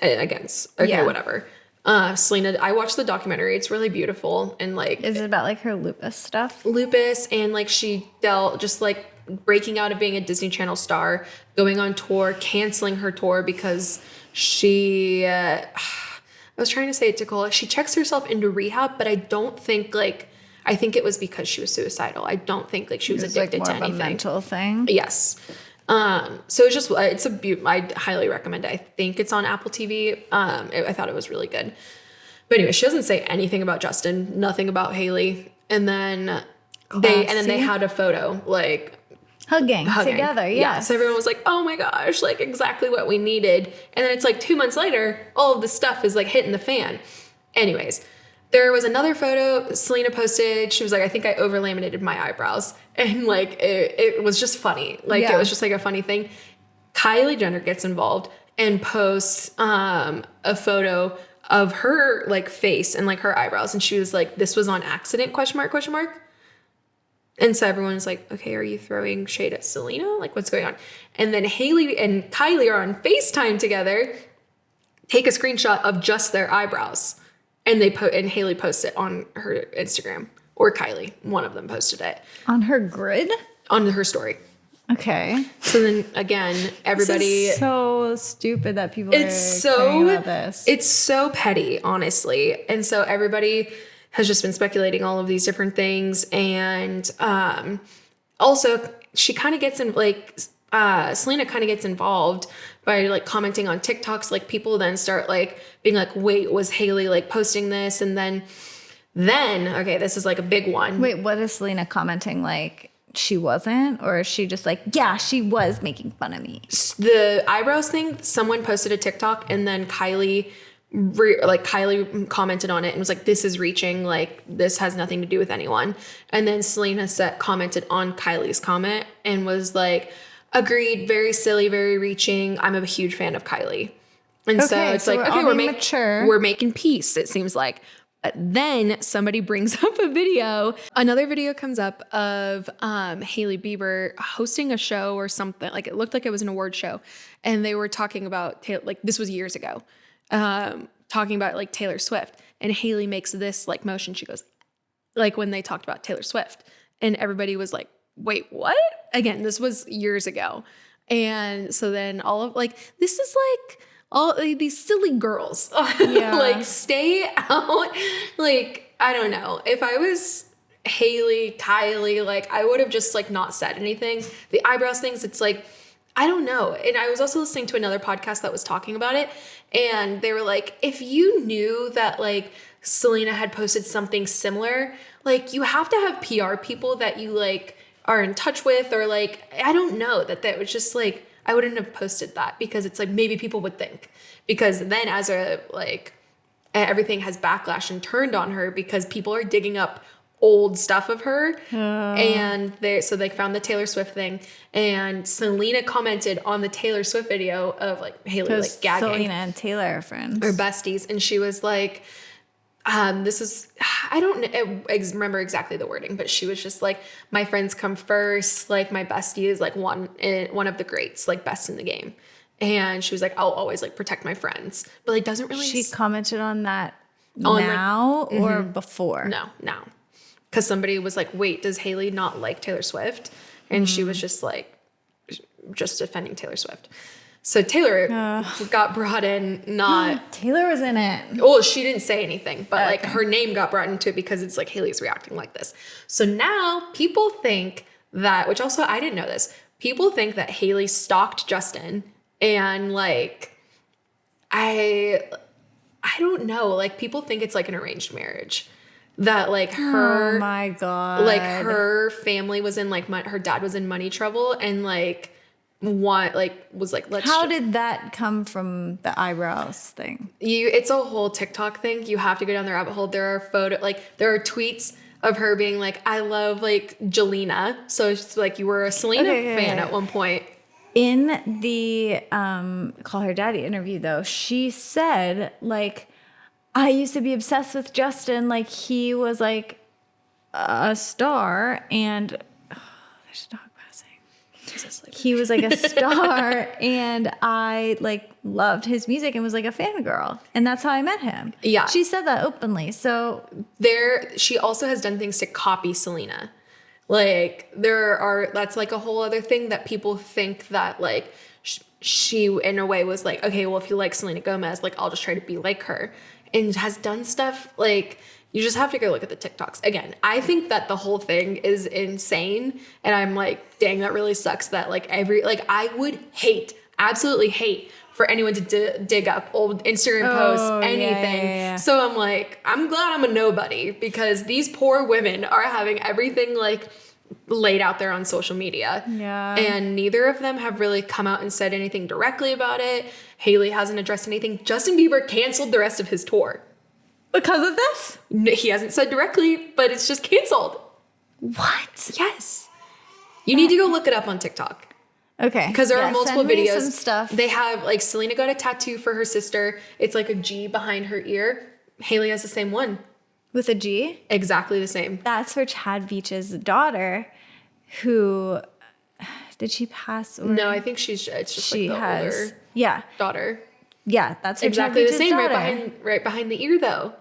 Whatever. Selena, I watched the documentary. It's really beautiful. And like, is it about like her lupus stuff? Lupus, and like she dealt just like breaking out of being a Disney Channel star, going on tour, canceling her tour because she, I was trying to say it to Cole. She checks herself into rehab, but I don't think like, I think it was because she was suicidal. I don't think like she was addicted like to more anything. Of a mental thing. Yes. So it's I highly recommend it. I think it's on Apple TV. I thought it was really good. But anyway, she doesn't say anything about Justin, nothing about Hailey. And then they had a photo like hugging together. Yes. Yeah. So everyone was like, oh my gosh, like exactly what we needed. And then it's like 2 months later, all of this stuff is like hitting the fan. Anyways, there was another photo Selena posted. She was like, I think I over laminated my eyebrows. And like, it was just funny. Like it was just like a funny thing. Kylie Jenner gets involved and posts a photo of her like face and like her eyebrows. And she was like, this was on accident, ? And so everyone was like, okay, are you throwing shade at Selena? Like, what's going on? And then Hailey and Kylie are on FaceTime together, take a screenshot of just their eyebrows. And and Hailey posts it on her Instagram, or Kylie, one of them posted it. On her grid? On her story. Okay. So then again, everybody. This is so stupid that people are caring about this. It's so petty, honestly. And so everybody has just been speculating all of these different things. And also she kind of gets in like, Selena kind of gets involved by like commenting on TikToks. Like people then start like being like, wait, was Hailey like posting this? And then, okay, this is like a big one. Wait, what is Selena commenting? Like she wasn't, or is she just like, yeah, she was making fun of me? The eyebrows thing, someone posted a TikTok and then Kylie commented on it and was like, this is reaching, like this has nothing to do with anyone. And then Selena commented on Kylie's comment and was like, agreed, very silly, very reaching. I'm a huge fan of Kylie. And so it's like, okay, we're making peace, it seems like. But then somebody brings up a video. Another video comes up of Hailey Bieber hosting a show or something. Like it looked like it was an award show. And they were talking about, like this was years ago, talking about like Taylor Swift. And Hailey makes this like motion. She goes, like when they talked about Taylor Swift. And everybody was like, wait, what? Again, this was years ago. And so then all of like, this is like all these silly girls, like stay out. Like, I don't know. If I was Hailey, Kylie, like I would have just like not said anything. The eyebrows things, it's like, I don't know. And I was also listening to another podcast that was talking about it. And they were like, if you knew that like Selena had posted something similar, like you have to have PR people that you like are in touch with, or like, I don't know, that was just like, I wouldn't have posted that because it's like, maybe people would think, because then as a like, everything has backlash and turned on her because people are digging up old stuff of her. And they found the Taylor Swift thing, and Selena commented on the Taylor Swift video of like Hailey like gagging. Selena and Taylor are friends. Or besties. And she was like, this is, I don't remember exactly the wording, but she was just like, my friends come first. Like my bestie is like one of the greats, like best in the game. And she was like, I'll always like protect my friends, but like doesn't really. She commented on that now or before? No, now. Because somebody was like, wait, does Hailey not like Taylor Swift? And she was just like, just defending Taylor Swift. So Taylor got brought in, Taylor was in it. Well, she didn't say anything, but like her name got brought into it because it's like Hailey's reacting like this. So now people think that, which also I didn't know this, people think that Hailey stalked Justin, and like, I don't know, like people think it's like an arranged marriage. That like her, oh my God, like her family was in like her dad was in money trouble, and like was like, let's. How did that come from the eyebrows thing? It's a whole TikTok thing. You have to go down the rabbit hole. There are tweets of her being like, I love like Jelena. So it's like you were a Selena fan at one point. In the Call Her Daddy interview, though, she said, like, I used to be obsessed with Justin. Like, he was like a star, and there's a dog passing. He was like a star, and I like loved his music and was like a fangirl, and that's how I met him. Yeah, she said that openly. So she also has done things to copy Selena. Like that's like a whole other thing that people think that like she in a way was like, okay, well, if you like Selena Gomez, like I'll just try to be like her, and has done stuff like. You just have to go look at the TikToks. Again, I think that the whole thing is insane. And I'm like, dang, that really sucks that like I would absolutely hate for anyone to dig up old Instagram posts, anything. Yeah. So I'm like, I'm glad I'm a nobody because these poor women are having everything like laid out there on social media. Yeah. And neither of them have really come out and said anything directly about it. Hailey hasn't addressed anything. Justin Bieber canceled the rest of his tour. Because of this? No, he hasn't said directly, but it's just canceled. What? Yes. You need to go look it up on TikTok. Okay. Because there are multiple videos. Some stuff. They have, like, Selena got a tattoo for her sister. It's like a G behind her ear. Hailey has the same one. With a G? Exactly the same. That's for Chad Beach's daughter, who, did she pass? Or no, I think it's just like the older daughter. Yeah, that's exactly the same. Daughter. Right behind the ear, though.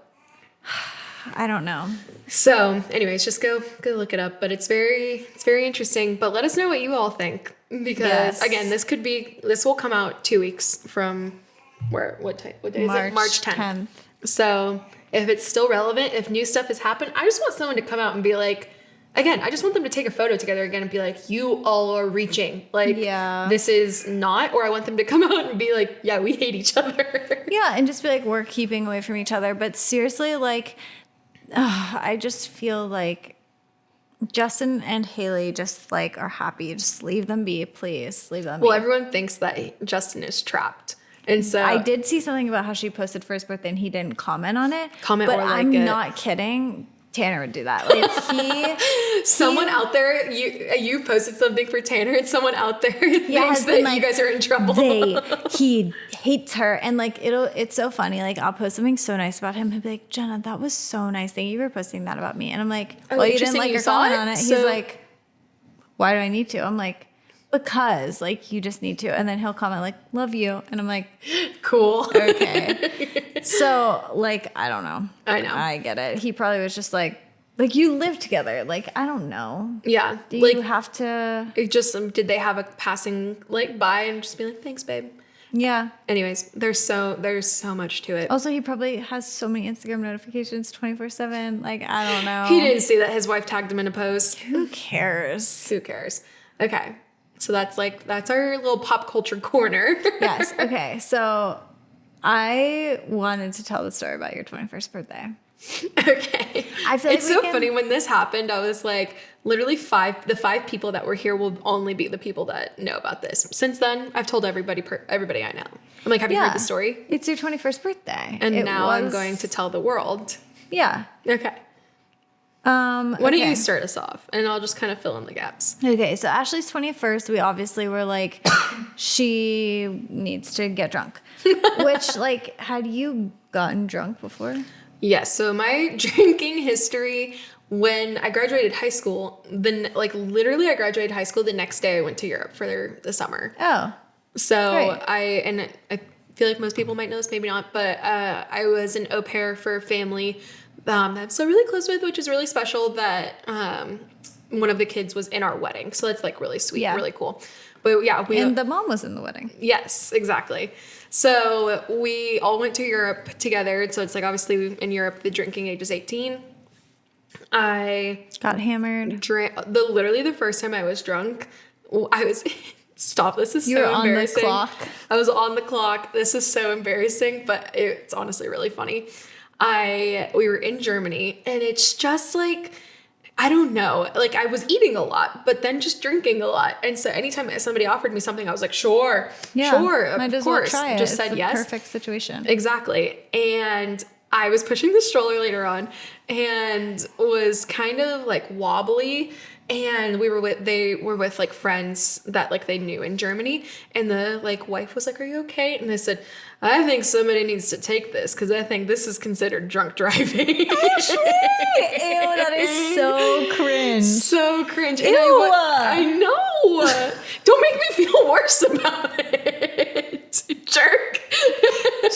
I don't know. So, anyways, just go look it up. But it's very interesting. But let us know what you all think because again, this will come out 2 weeks from what day is it? March 10th. So if it's still relevant, if new stuff has happened, I just want someone to come out and be like, again, I just want them to take a photo together again and be like, you all are reaching. Like, this is not, or I want them to come out and be like, yeah, we hate each other. Yeah, and just be like, we're keeping away from each other. But seriously, like, I just feel like Justin and Hailey just like are happy. Just leave them be, please. Leave them be. Well, everyone thinks that Justin is trapped. And so I did see something about how she posted for his birthday and he didn't comment on it. But I'm not kidding. Tanner would do that. Like someone out there, you posted something for Tanner, and someone out there thinks that like, you guys are in trouble. He hates her, and like it's so funny. Like I'll post something so nice about him. He'll be like, Jenna, that was so nice. Thank you for posting that about me. And I'm like, well, you didn't like your comment on it. So he's like, why do I need to? I'm like, because like you just need to. And then he'll comment like, love you. And I'm like, cool. Okay. So like, I don't know. I know. I get it. He probably was just like you live together. Like, I don't know. Yeah. Do you have to? It just, did they have a passing like by and just be like, thanks, babe? Yeah. Anyways, there's so much to it. Also, he probably has so many Instagram notifications 24/7. Like, I don't know. He didn't see that his wife tagged him in a post. Who cares? Who cares? Okay. So that's our little pop culture corner. Yes. Okay. So I wanted to tell the story about your 21st birthday. Okay. I feel like it's so funny when this happened. I was like, literally the five people that were here will only be the people that know about this. Since then, I've told everybody I know. I'm like, have you heard the story? It's your 21st birthday. And now I'm going to tell the world. Yeah. Okay. Why don't you start us off, and I'll just kind of fill in the gaps. Okay, so Ashley's 21st, we obviously were like, she needs to get drunk. Which, like, had you gotten drunk before? Yes, so my drinking history, when I graduated high school, literally I graduated high school, the next day I went to Europe for the summer. Oh. So I feel like most people might know this, maybe not, but I was an au pair for a family that I'm so really close with, which is really special, that one of the kids was in our wedding. So that's like really sweet, really cool. But yeah, and the mom was in the wedding. Yes, exactly. So we all went to Europe together. So it's like, obviously in Europe, the drinking age is 18. I got hammered. Literally the first time I was drunk, I was... Stop, this is You're so embarrassing. On the clock. I was on the clock. This is so embarrassing, but it's honestly really funny. We were in Germany, and it's just like, I don't know. Like, I was eating a lot, but then just drinking a lot. And so anytime somebody offered me something, I was like, sure, might as well try it. Just it's said the yes. Perfect situation. Exactly. And I was pushing the stroller later on and was kind of like wobbly. And they were with like friends that like they knew in Germany. And the like wife was like, are you okay? And they said, I think somebody needs to take this because I think this is considered drunk driving. Ew, that is so cringe. So cringe. Ew. And I know. Don't make me feel worse about it. Jerk.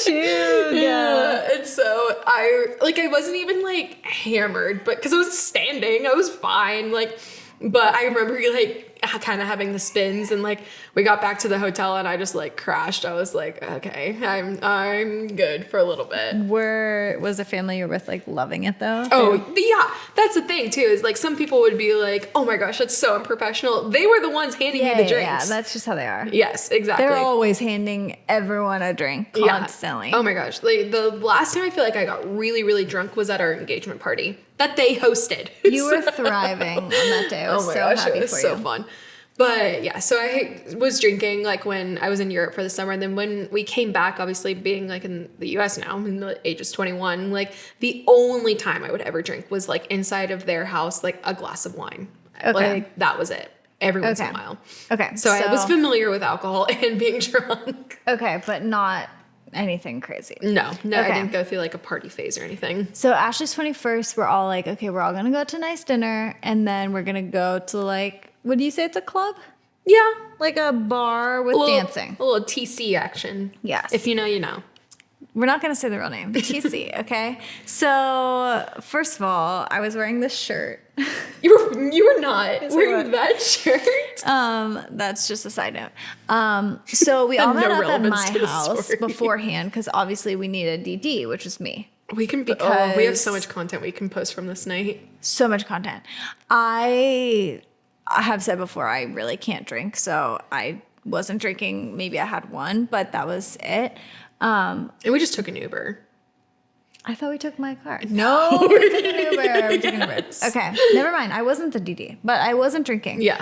Yeah. And so I wasn't even like hammered, but because I was standing, I was fine. Like, but I remember like kind of having the spins, and like we got back to the hotel and I just like crashed. I was like, okay, I'm good for a little bit. Was the family you were with like loving it though? Oh yeah, that's the thing too, is like some people would be like, oh my gosh, that's so unprofessional. They were the ones handing me the drinks. Yeah, that's just how they are. Yes, exactly. They're always handing everyone a drink constantly. Yeah. Oh my gosh. Like the last time I feel like I got really, really drunk was at our engagement party that they hosted. You were thriving on that day. I was so happy it was for so you. fun. But yeah, so I was drinking like when I was in Europe for the summer. And then when we came back, obviously being like in the US now, in the age of 21, like the only time I would ever drink was like inside of their house, like a glass of wine. Okay. Like that was it. Every once in a while. Okay. So I was familiar with alcohol and being drunk. Okay, but not anything crazy. No, Okay. I didn't go through like a party phase or anything. So Ashley's 21st, we're all like, okay, we're all gonna go to a nice dinner, and then we're gonna go to like, what do you say? It's a club? Yeah. Like a bar with dancing. A little TC action. Yes. If you know, you know. We're not gonna say the real name. TC, okay? So first of all, I was wearing this shirt. You were not wearing that shirt. That's just a side note. So we all met up at my house story. beforehand because obviously we needed DD, which was me. We can because we have so much content we can post from this night. So much content. I have said before I really can't drink, so I wasn't drinking. Maybe I had one, but that was it. And we just took an Uber. I thought we took my car. No, we took an Uber. We took an Uber. Okay, never mind. I wasn't the DD, but I wasn't drinking. Yeah.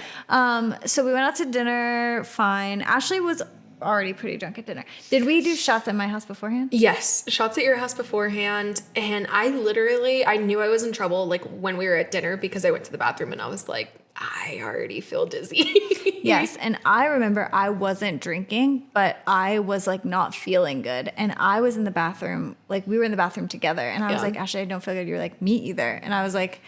So we went out to dinner. Fine. Ashley was already pretty drunk at dinner. Did we do shots at my house beforehand? Yes, shots at your house beforehand. And I knew I was in trouble like when we were at dinner because I went to the bathroom and I was like, I already feel dizzy. Yes, and I remember I wasn't drinking, but I was like not feeling good. And I was in the bathroom, like we were in the bathroom together. And I was like, Ashley, I don't feel good. You were like, me either. And I was like,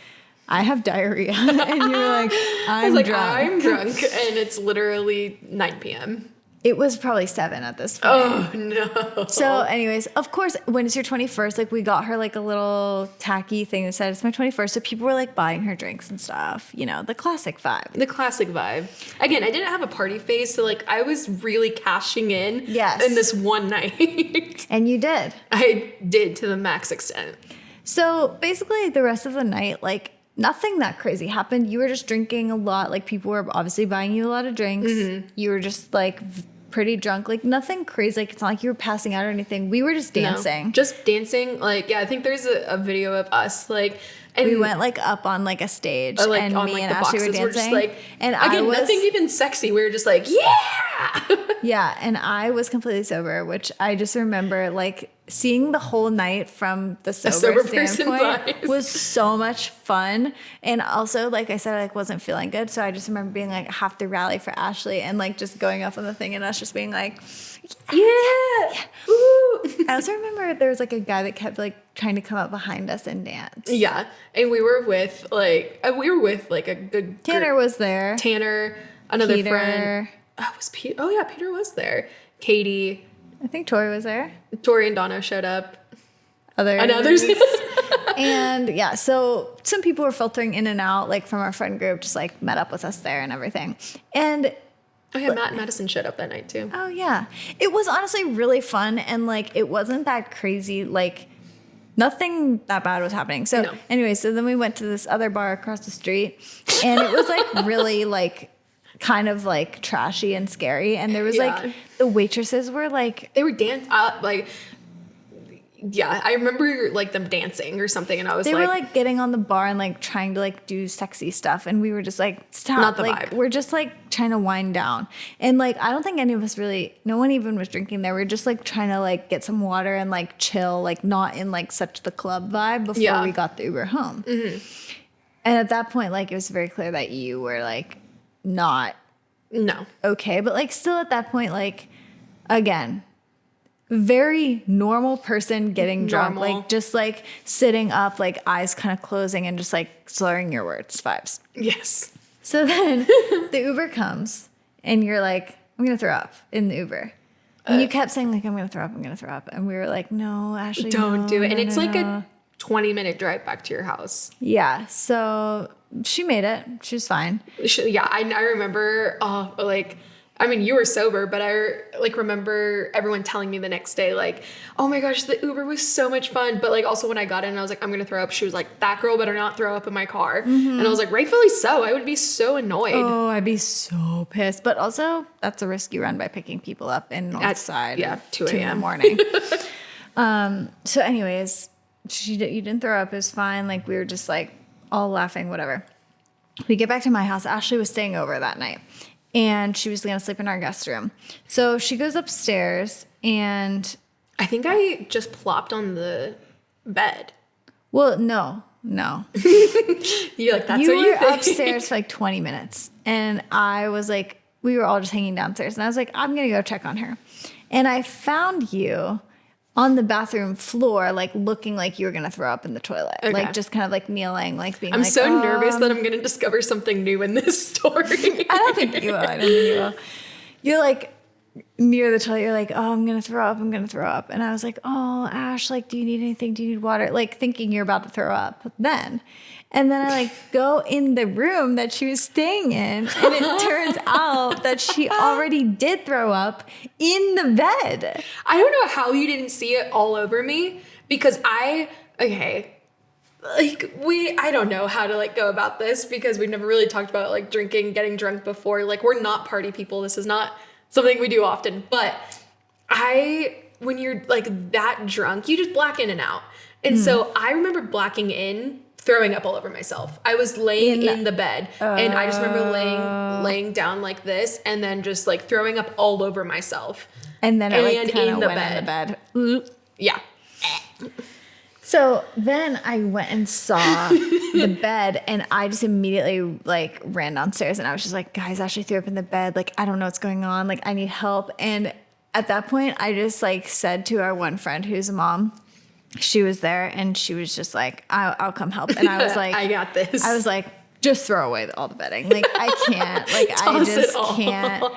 I have diarrhea. And you were like, I'm drunk. I'm drunk. And it's literally 9 p.m. It was probably 7 at this point. Oh, no. So anyways, of course, when it's your 21st, like we got her like a little tacky thing that said it's my 21st. So people were like buying her drinks and stuff, you know, the classic vibe. The classic vibe. Again, I didn't have a party face, so like I was really cashing in in this one night. And you did. I did to the max extent. So basically the rest of the night, like nothing that crazy happened. You were just drinking a lot. Like people were obviously buying you a lot of drinks. Mm-hmm. You were just like pretty drunk, like nothing crazy. Like it's not like you were passing out or anything. We were just dancing. No, just dancing. Like, yeah, I think there's a video of us like, and we went like up on like a stage like, and on, me like, and the Ashley boxes were dancing. Just, like, and again, I was nothing even sexy. We were just like, yeah. Yeah. And I was completely sober, which I just remember like seeing the whole night from the sober standpoint was so much fun. And also, like I said, I like wasn't feeling good. So I just remember being like, I have to rally for Ashley and like just going up on the thing and us just being like, yeah. Ooh. I also remember there was like a guy that kept like trying to come up behind us and dance. Yeah. And we were with like a good Tanner group. was there. Tanner, another Peter. friend. Oh, was Peter? Oh yeah, Peter was there. Katie. I think Tori was there. Tori and Donna showed up. Others. And yeah, so some people were filtering in and out, like from our friend group, just like met up with us there and everything. And oh yeah, Matt and Madison showed up that night too. Oh yeah. It was honestly really fun and like it wasn't that crazy, like nothing that bad was happening. So anyway, so then we went to this other bar across the street and it was like really like kind of like trashy and scary. And there was like the waitresses were like they were like Yeah, I remember like them dancing or something, and I was They like, were like getting on the bar and like trying to like do sexy stuff, and we were just like, stop. Not the like vibe. we're just like trying to wind down. And like I don't think any of us really, no one even was drinking there. We are just like trying to like get some water and like chill, like not in like such the club vibe before we got the Uber home. And at that point, like it was very clear that you were like not okay, but like still at that point, like again, very normal person getting drunk, like just like sitting up, like eyes kind of closing and just like slurring your words vibes. Yes. So then the Uber comes and you're like, I'm going to throw up in the Uber. And you kept saying like, I'm going to throw up, I'm going to throw up. And we were like, no, Ashley, don't do it. And it's like a 20-minute drive back to your house. Yeah. So she made it. She was fine. Yeah. I remember, like, I mean, you were sober, but I like remember everyone telling me the next day, like, oh my gosh, the Uber was so much fun. But like also when I got in, I was like, I'm going to throw up. She was like, that girl better not throw up in my car. And I was like, rightfully so. I would be so annoyed. Oh, I'd be so pissed. But also that's a risk you run by picking people up in Northside. Yeah, 2 a.m. in the morning. So anyways, you didn't throw up. It was fine. Like we were just like all laughing, whatever. We get back to my house. Ashley was staying over that night. And she was going to sleep in our guest room. So she goes upstairs and... I think I just plopped on the bed. Well, no. You're like, that's what you were think. upstairs for like 20 minutes. And I was like, we were all just hanging downstairs. And I was like, I'm going to go check on her. And I found you on the bathroom floor, like looking like you were going to throw up in the toilet. Okay. Like just kind of like kneeling, like being I'm like, so nervous that I'm going to discover something new in this story. I don't think you will. I don't think you will. You're like near the toilet. You're like, oh, I'm going to throw up. I'm going to throw up. And I was like, oh, Ash, like, do you need anything? Do you need water? Like thinking you're about to throw up then. And then I like go in the room that she was staying in. And it turns out that she already did throw up in the bed. I don't know how you didn't see it all over me because I don't know how to like go about this because we've never really talked about like drinking, getting drunk before. Like we're not party people. This is not something we do often, but when you're like that drunk, you just black in and out. And so I remember blacking in, throwing up all over myself. I was laying in the bed and I just remember laying down like this and then just like throwing up all over myself. And then I like kind of went in the bed. Yeah. So then I went and saw the bed and I just immediately like ran downstairs and I was just like, guys, Ashley threw up in the bed. Like, I don't know what's going on. Like, I need help. And at that point, I just like said to our one friend who's a mom, she was there and she was just like, I'll come help. And I was like, I got this. I was like, just throw away all the bedding. Like, I can't. Like, I just can't.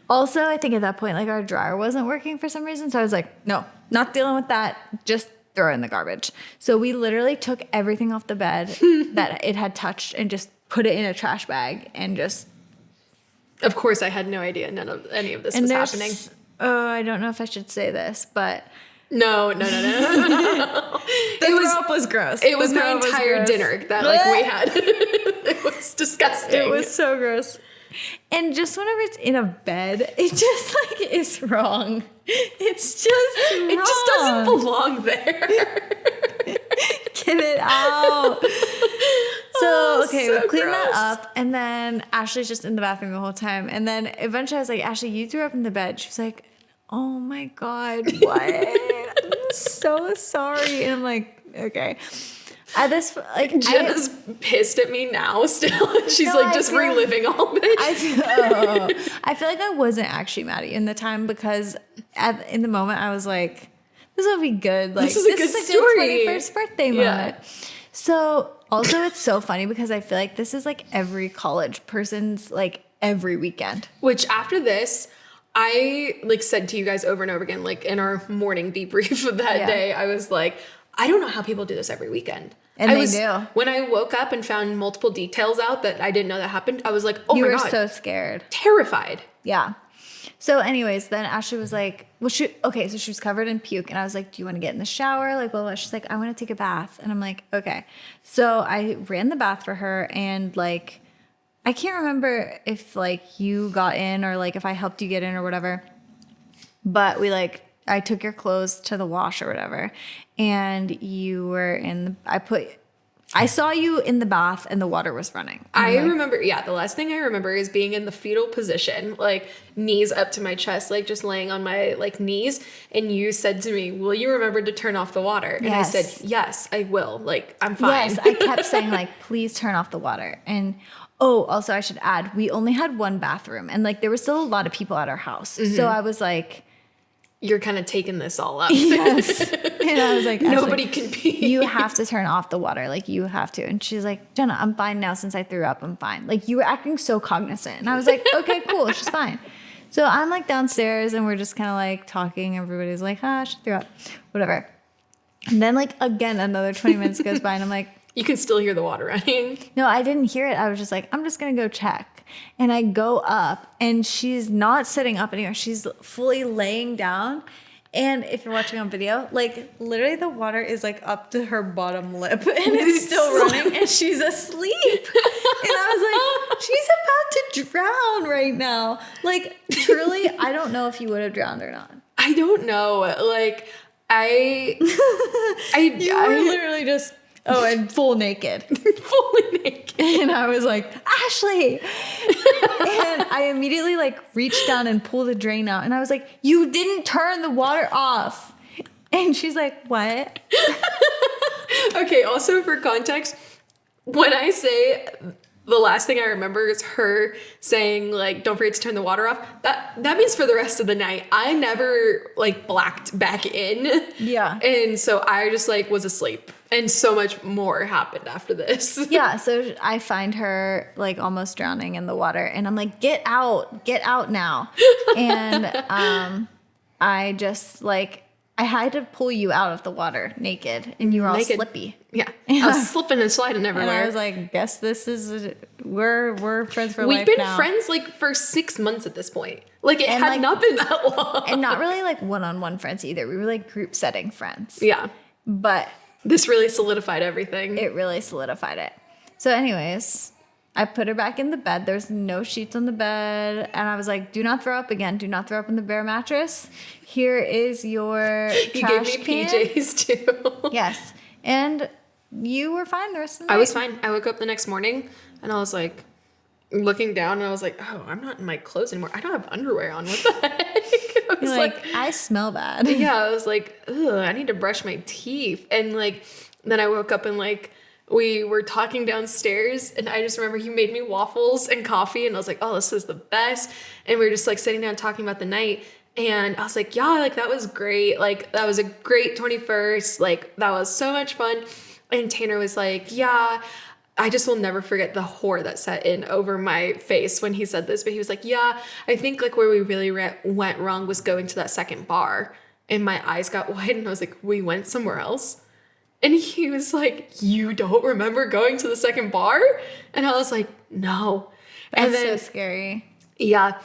Also, I think at that point, like our dryer wasn't working for some reason. So I was like, no, not dealing with that. Just throw it in the garbage. So we literally took everything off the bed that it had touched and just put it in a trash bag and just. Of course, I had no idea any of this was happening. Oh, I don't know if I should say this, but. No. The throw up was gross. It was my entire dinner that like we had. It was disgusting. It was so gross. And just whenever it's in a bed, it just like is wrong. It's just wrong. It just doesn't belong there. Get it out. So, okay, so we cleaned gross. that up. And then Ashley's just in the bathroom the whole time. And then eventually I was like, Ashley, you threw up in the bed. She was like, oh my God, what? I'm so sorry. And I'm like, okay. At this, like, Jenna's pissed at me now still. She's like just reliving all this. I feel like I wasn't actually mad at you in the time because in the moment I was like, this will be good. Like, this is a good story. 21st birthday moment. So also it's so funny because I feel like this is like every college person's like every weekend. Which after this, I like said to you guys over and over again, like in our morning debrief of that day, I was like, I don't know how people do this every weekend. And they do. When I woke up and found multiple details out that I didn't know that happened, I was like, oh my God. You were so scared. Terrified. Yeah. So anyways, then Ashley was like, well, so she was covered in puke. And I was like, do you want to get in the shower? Like, blah, blah. She's like, I want to take a bath. And I'm like, okay. So I ran the bath for her and like, I can't remember if like you got in or like if I helped you get in or whatever. But we like, I took your clothes to the wash or whatever, and you were I saw you in the bath and the water was running. I remember, the last thing I remember is being in the fetal position, like knees up to my chest, like just laying on my like knees. And you said to me, will you remember to turn off the water? And I said, yes, I will. Like, I'm fine. Yes, I kept saying like, please turn off the water. And also I should add, we only had one bathroom and like there was still a lot of people at our house. So I was like, you're kind of taking this all up. Yes. And I was like, nobody can pee. You have to turn off the water. Like, you have to. And she's like, Jenna, I'm fine now since I threw up. I'm fine. Like, you were acting so cognizant. And I was like, okay, cool. She's fine. So I'm like downstairs and we're just kind of like talking. Everybody's like, she threw up. Whatever. And then like, again, another 20 minutes goes by and I'm like, you can still hear the water running. No, I didn't hear it. I was just like, I'm just going to go check. And I go up and she's not sitting up anymore. She's fully laying down. And if you're watching on video, like literally the water is like up to her bottom lip and it's still running and she's asleep. And I was like, she's about to drown right now. Like truly, I don't know if you would have drowned or not. I don't know. Like you were literally just... Oh, and full naked. Fully naked. And I was like, Ashley. And I immediately like reached down and pulled the drain out. And I was like, you didn't turn the water off. And she's like, what? Okay, also for context, when I say the last thing I remember is her saying like, don't forget to turn the water off. That means for the rest of the night. I never like blacked back in. Yeah. And so I just like was asleep. And so much more happened after this. Yeah, so I find her like almost drowning in the water and I'm like, get out now. And I just like, I had to pull you out of the water naked and you were all slippy. Yeah, I was slipping and sliding everywhere. And I was like, guess this is, we're friends for life now. We've been friends like for 6 months at this point. Like it had not been that long. And not really like one-on-one friends either. We were like group setting friends. Yeah. But this really solidified everything. It really solidified it. So anyways, I put her back in the bed. There's no sheets on the bed. And I was like, do not throw up again. Do not throw up in the bare mattress. Here is your trash can. You gave me PJs too. Yes. And you were fine the rest of the night. I was fine. I woke up the next morning and I was like looking down and I was like, oh, I'm not in my clothes anymore. I don't have underwear on. What the heck? I was like, I smell bad. Yeah, I was like, ugh, I need to brush my teeth. And like, then I woke up and like, we were talking downstairs and I just remember you made me waffles and coffee and I was like, oh, this is the best. And we were just like sitting down talking about the night. And I was like, yeah, like that was great. Like that was a great 21st. Like that was so much fun. And Tanner was like, yeah, I just will never forget the horror that set in over my face when he said this. But he was like, yeah, I think like where we really went wrong was going to that second bar. And my eyes got wide and I was like, we went somewhere else. And he was like, you don't remember going to the second bar? And I was like, no. That's so scary. Yeah.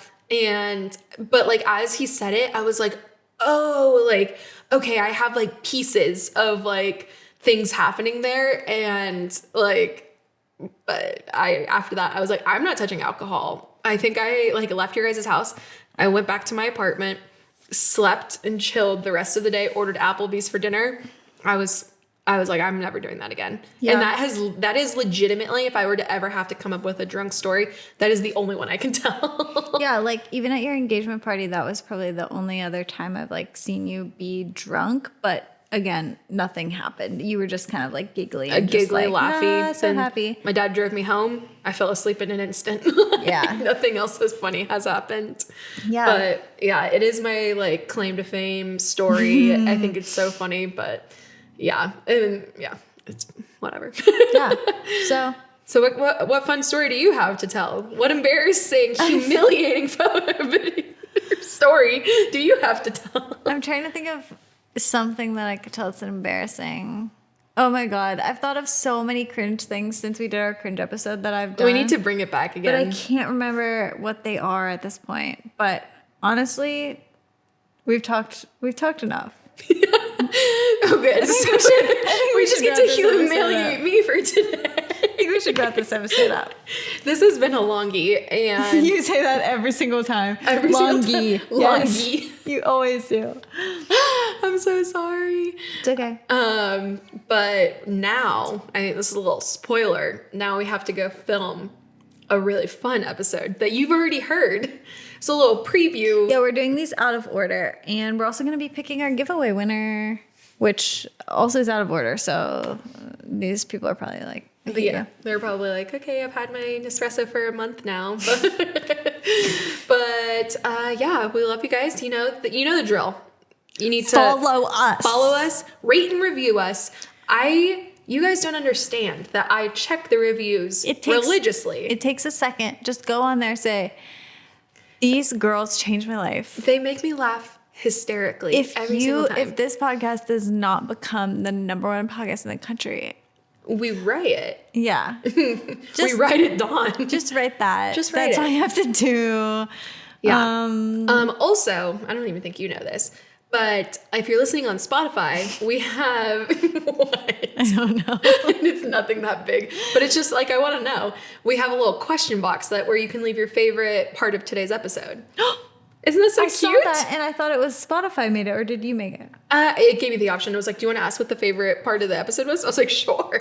But like, as he said it, I was like, oh, like, okay, I have like pieces of like things happening there. And like, but after that, I was like, I'm not touching alcohol. I think I like left your guys' house. I went back to my apartment, slept and chilled the rest of the day, ordered Applebee's for dinner. I was like, I'm never doing that again. Yeah. And that is legitimately, if I were to ever have to come up with a drunk story, that is the only one I can tell. Yeah, like even at your engagement party, that was probably the only other time I've like seen you be drunk. But again, nothing happened. You were just kind of like giggly. And giggly, like, laughy. So happy. My dad drove me home. I fell asleep in an instant. Yeah. Nothing else as funny has happened. Yeah. But yeah, it is my like claim to fame story. I think it's so funny, but yeah. And yeah, it's whatever. Yeah. So what fun story do you have to tell? What embarrassing, humiliating story do you have to tell? I'm trying to think of something that I could tell. It's embarrassing. Oh my God. I've thought of so many cringe things since we did our cringe episode that I've done. We need to bring it back again. But I can't remember what they are at this point. But honestly, we've talked enough. Oh, good. We just get to humiliate me for today. I think we should wrap this episode up. This has been a longie, and you say that every single time. Longie. You always do. I'm so sorry. It's okay. But now, I think this is a little spoiler. Now we have to go film a really fun episode that you've already heard. So a little preview. Yeah, we're doing these out of order. And we're also going to be picking our giveaway winner, which also is out of order. So these people are probably like, yeah, they're probably like, okay, I've had my Nespresso for a month now. But yeah, we love you guys. You know the drill. You need to follow us, rate and review us. You guys don't understand that I check the reviews religiously. It takes a second. Just go on there, say, these girls changed my life. They make me laugh hysterically every single time. If this podcast does not become the #1 podcast in the country, we riot. Yeah. We write it down. Just write that. Just write That's all you have to do. Yeah. Also, I don't even think you know this, but if you're listening on Spotify, we have what? I don't know. It's nothing that big, but it's just like I want to know. We have a little question box where you can leave your favorite part of today's episode. Isn't this so cute? I saw that and I thought it was Spotify made it, or did you make it? It gave me the option. It was like, do you want to ask what the favorite part of the episode was? I was like, sure.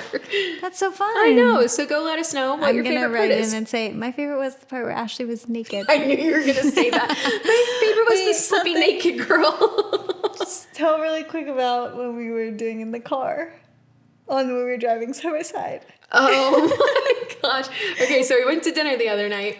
That's so fun. I know. So go let us know what your favorite part is. I'm going to write in and say, my favorite was the part where Ashley was naked. I knew you were going to say that. My favorite was the slippy naked girl. Just tell really quick about what we were doing in the car when we were driving side by side. Oh my gosh. Okay, so we went to dinner the other night.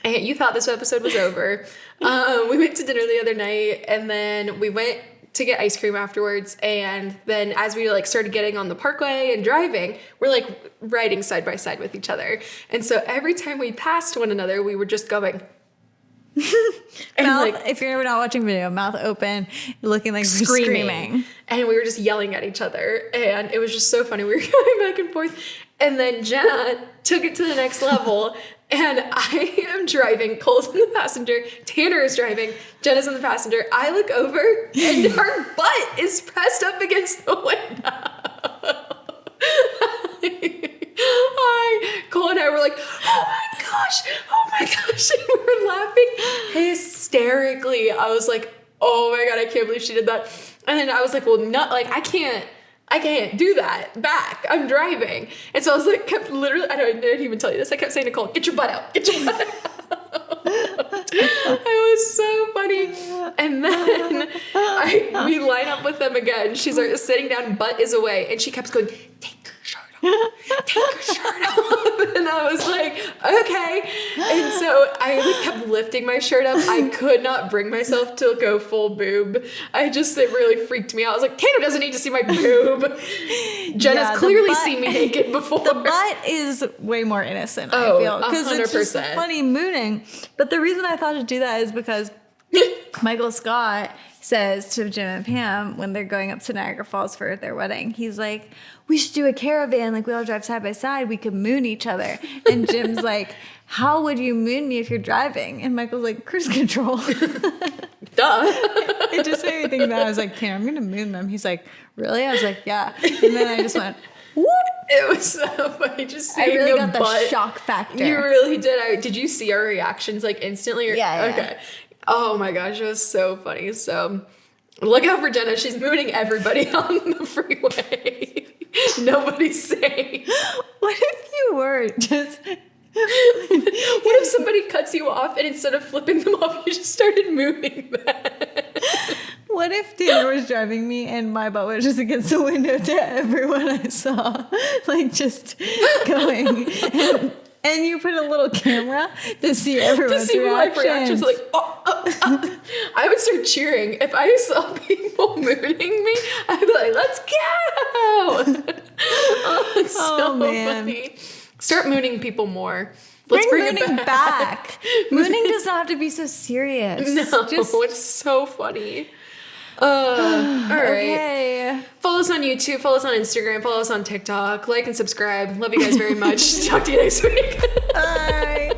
And you thought this episode was over. We went to dinner the other night, and then we went to get ice cream afterwards. And then as we started getting on the parkway and driving, we're riding side by side with each other. And so every time we passed one another, we were just going. And mouth, if you're not watching video, mouth open, looking like screaming. And we were just yelling at each other. And it was just so funny. We were going back and forth. And then Jenna took it to the next level. And I am driving, Cole's in the passenger, Tanner is driving, Jenna's in the passenger. I look over and her butt is pressed up against the window. Cole and I were like, oh my gosh. And we were laughing hysterically. I was like, oh my God, I can't believe she did that. And then I was like, well, I can't do that back. I'm driving. And so I was like, I didn't even tell you this. I kept saying to Nicole, get your butt out. Get your butt out. It was so funny. And then we line up with them again. She's sitting down, butt is away. And she kept going, take your shirt off. Take your shirt off. And I was like, okay. And so I kept lifting my shirt up. I could not bring myself to go full boob. It really freaked me out. I was like, Tanner doesn't need to see my boob. Jenna's clearly seen me naked before. The butt is way more innocent, I feel. Because it's just funny mooning. But the reason I thought to do that is because Michael Scott says to Jim and Pam when they're going up to Niagara Falls for their wedding, he's like, we should do a caravan, we all drive side by side, we could moon each other. And Jim's like, how would you moon me if you're driving? And Michael's like, cruise control. Duh. It just made me think that. I was like, Tanner, I'm gonna moon them. He's like, really? I was like, yeah. And then I just went, whoop. It was so funny just seeing I really got the butt. The shock factor. You really did. Did you see our reactions instantly? Yeah. Okay. Oh my gosh, it was so funny. So look out for Jenna. She's mooning everybody on the freeway. Nobody's safe. What if you were just... What if somebody cuts you off and instead of flipping them off, you just started mooning them? What if Tanner was driving me and my butt was just against the window to everyone I saw? Just going. And you put a little camera to see everyone's reactions. I would start cheering. If I saw people mooning me, I'd be like, let's go. It's so funny. Start mooning people more. Let's bring mooning it back. Mooning does not have to be so serious. No, it's so funny. All right. Okay. Follow us on YouTube, follow us on Instagram, follow us on TikTok, like and subscribe. Love you guys very much. Talk to you next week. Bye.